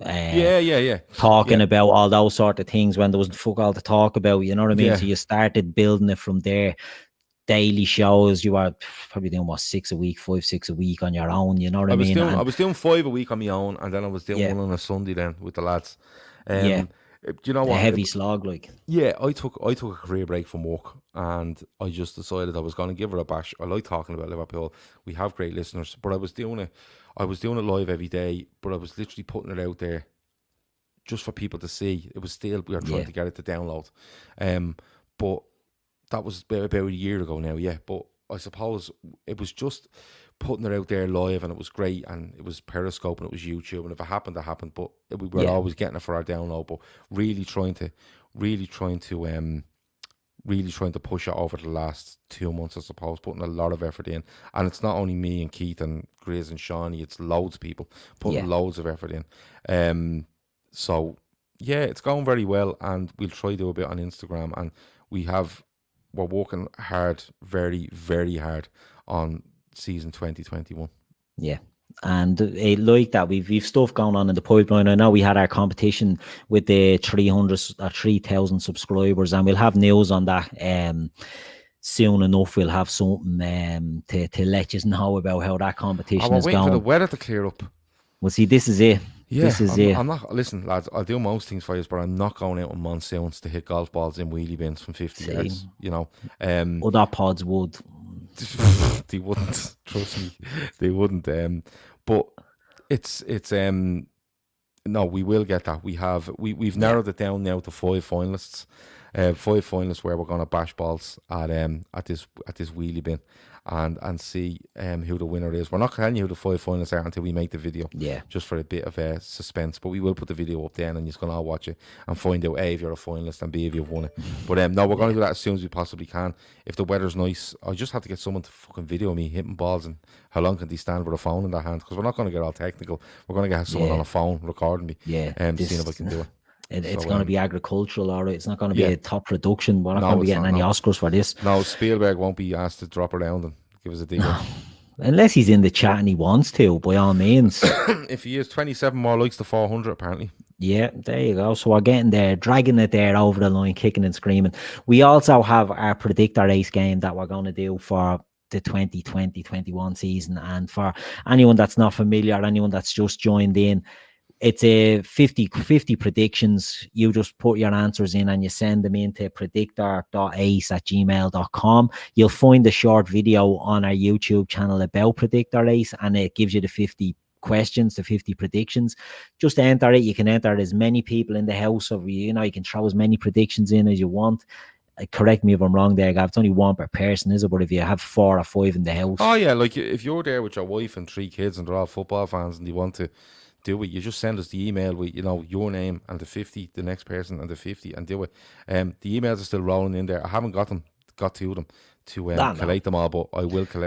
Talking about all those sort of things when there was fuck all to talk about, you know what I mean? So you started building it from there. Daily shows, you are probably doing 5, 6 a week on your own, you know what I mean? I was doing 5 a week on my own, and then I was doing one on a Sunday then with the lads. Do you know what? A heavy slog, like. Yeah, I took a career break from work, and I just decided I was going to give it a bash. I like talking about Liverpool. We have great listeners, but I was doing it live every day, but I was literally putting it out there just for people to see. It was still, we were trying to get it to download. But that was about a year ago now, but I suppose it was just putting it out there live, and it was great, and it was Periscope, and it was YouTube, and if it happened, it happened, but we were always getting it for our download, but really trying to really trying to push it over the last 2 months, I suppose, putting a lot of effort in. And it's not only me and Keith and Grizz and Shawnee, it's loads of people putting loads of effort in. So, yeah, it's going very well, and we'll try to do a bit on Instagram. And we're working hard, very, very hard on season 2021. Yeah. And like that, we've stuff going on in the pipeline. I know we had our competition with the 3,000 subscribers, and we'll have news on that soon enough. We'll have something to let you know about how that competition is going. We're waiting for the weather to clear up. Well, see, this is it. Yeah, this is it. I'm not. Listen, lads, I'll do most things for you, but I'm not going out on monsoons to hit golf balls in wheelie bins from 50 yards. You know, other pods would. They wouldn't, trust me, they wouldn't. But it's no, we will get that. We've narrowed it down now to 5 finalists. 5 finalists where we're going to bash balls at this wheelie bin and see who the winner is. We're not telling you who the 5 finalists are until we make the video. Yeah. Just for a bit of suspense. But we will put the video up then, and you're going to all watch it and find out A, if you're a finalist, and B, if you've won it. But no, we're going to do that as soon as we possibly can. If the weather's nice, I just have to get someone to fucking video me hitting balls, and how long can they stand with a phone in their hand? Because we're not going to get all technical. We're going to get someone on a phone recording me. Yeah. Seeing if I can do it. It's going to be agricultural, all right. It's not going to be a top production. We're not going to be getting any Oscars for this. No, Spielberg won't be asked to drop around and give us a deal. Unless he's in the chat and he wants to, by all means. If he is, 27 more likes to 400, apparently. Yeah, there you go. So we're getting there, dragging it there over the line, kicking and screaming. We also have our predictor race game that we're going to do for the 2020-21 season. And for anyone that's not familiar, anyone that's just joined in, it's a 50 predictions. You just put your answers in and you send them into predictor.ace@gmail.com. You'll find a short video on our YouTube channel about Predictor Ace, and it gives you the 50 questions, the 50 predictions. Just enter it. You can enter as many people in the house, or you can throw as many predictions in as you want. Correct me if I'm wrong there, Gav. It's only one per person, is it? But if you have 4 or 5 in the house. Oh, yeah. Like if you're there with your wife and 3 kids and they're all football fans and you want to do it, you just send us the email with your name and the 50, the next person and the 50, and do it. The emails are still rolling in there. I haven't got to them to collate them all, but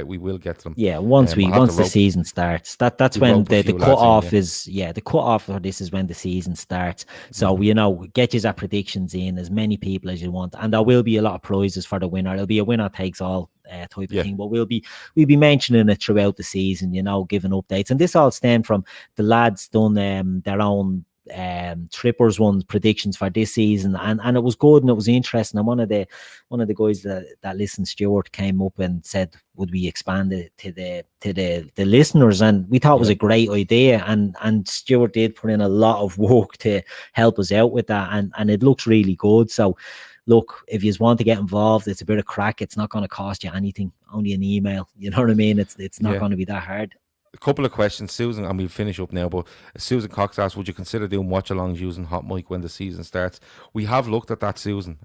we will get to them. Yeah, once the season starts. That's when the cut off is the cut off for this is when the season starts. So get your predictions in, as many people as you want, and there will be a lot of prizes for the winner. It'll be a winner takes all type of thing, but we'll be mentioning it throughout the season, giving updates. And this all stemmed from the lads done their own Trippers won predictions for this season, and it was good and it was interesting. And one of the guys that listened, Stuart, came up and said, would we expand it to the listeners? And we thought it was a great idea, and Stuart did put in a lot of work to help us out with that, and it looks really good. So look, if you want to get involved, it's a bit of crack. It's not going to cost you anything, only an email. You know what I mean? It's not going to be that hard. A couple of questions, Susan, and we'll finish up now, but Susan Cox asked, would you consider doing watch-alongs using Hotmic when the season starts? We have looked at that, Susan,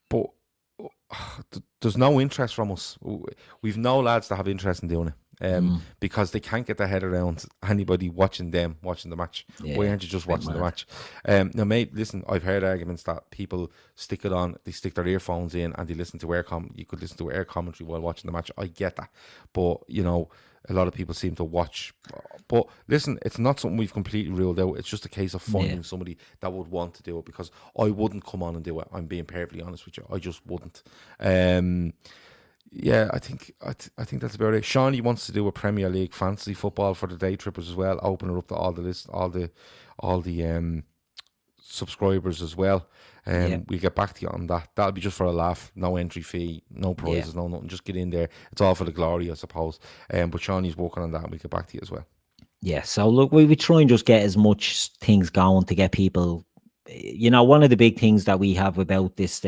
but there's no interest from us. We've no lads that have interest in doing it. Because they can't get their head around anybody watching the match. Why aren't you just watching the match? Now, mate, listen, I've heard arguments that people stick it on, they stick their earphones in and they listen to you could listen to air commentary while watching the match. I get that, but a lot of people seem to watch. But listen, it's not something we've completely ruled out. It's just a case of finding somebody that would want to do it, because I wouldn't come on and do it. I'm being perfectly honest with you. I just wouldn't. Yeah, I think that's about it. Shawnee wants to do a Premier League fantasy football for the Daytrippers as well. Open it up to all the subscribers as well. We'll get back to you on that. That'll be just for a laugh. No entry fee, no prizes, no nothing. Just get in there. It's all for the glory, I suppose. But Shawnee's working on that, and we'll get back to you as well. Yeah. So look, we try and just get as much things going to get people. One of the big things that we have about this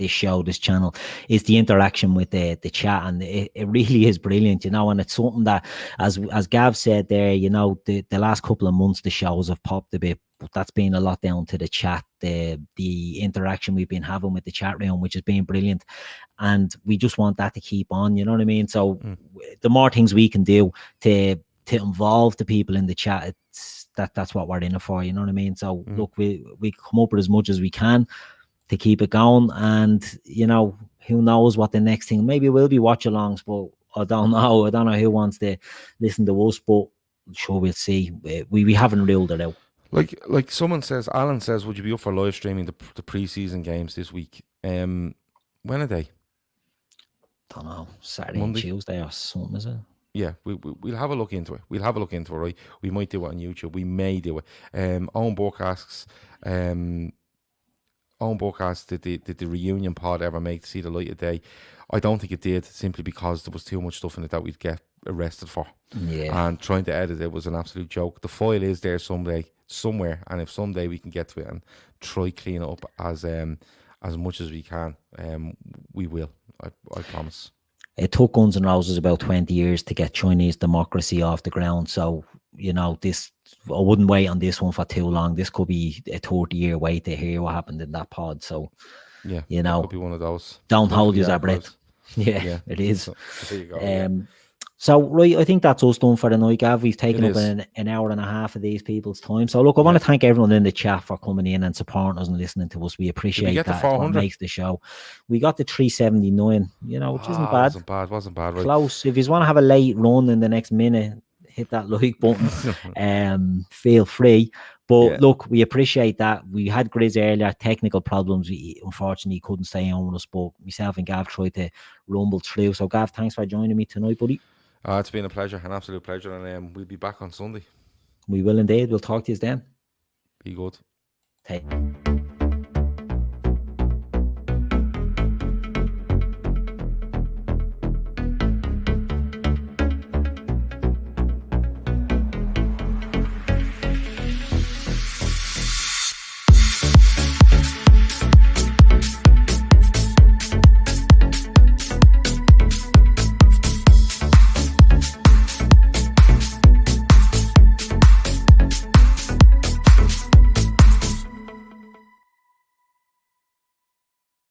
show, this channel, is the interaction with the chat, and it really is brilliant, and it's something that, as Gav said there, the last couple of months the shows have popped a bit, but that's been a lot down to the chat, the interaction we've been having with the chat room, which has been brilliant, and we just want that to keep on, you know what I mean? So the more things we can do to involve the people in the chat, that's what we're in it for, you know what I mean? So look, we come up with as much as we can keep it going. And you know, who knows what the next thing? Maybe we'll be watch-alongs, but I don't know. I don't know who wants to listen to us, but sure, we'll see. We haven't ruled it out. Like someone says, Alan says, would you be up for live streaming the pre-season games this week? When are they? Don't know, Saturday, Monday? Tuesday or something, is it? Yeah, we'll have a look into it. We'll have a look into it, right? We might do it on YouTube. We may do it. Owen Burke asks, did the reunion pod ever make to see the light of day? I don't think it did, simply because there was too much stuff in it that we'd get arrested for. Yeah. And trying to edit it was an absolute joke. The file is there somewhere, and if someday we can get to it and try clean it up as much as we can, we will. I promise. It took Guns N' Roses about 20 years to get Chinese democracy off the ground. So, you know, I wouldn't wait on this one for too long. This could be a 30-year wait to hear what happened in that pod. So, yeah, you know, could be one of those. Don't hold your breath. Yeah, it is. So there you go. So, right, I think that's us done for the night, Gav. We've taken up an hour and a half of these people's time. So, look, I want to thank everyone in the chat for coming in and supporting us and listening to us. We appreciate that. It's what makes the show. We got the 379, you know, which isn't bad. Wasn't bad, right? Close. If you want to have a late run in the next minute, hit that like button. Feel free. But look, we appreciate that. We had Grizz earlier, technical problems. We unfortunately couldn't stay on with us, but myself and Gav tried to rumble through. So, Gav, thanks for joining me tonight, buddy. It's been a pleasure, an absolute pleasure, and we'll be back on Sunday. We will indeed. We'll talk to you then. Be good. Take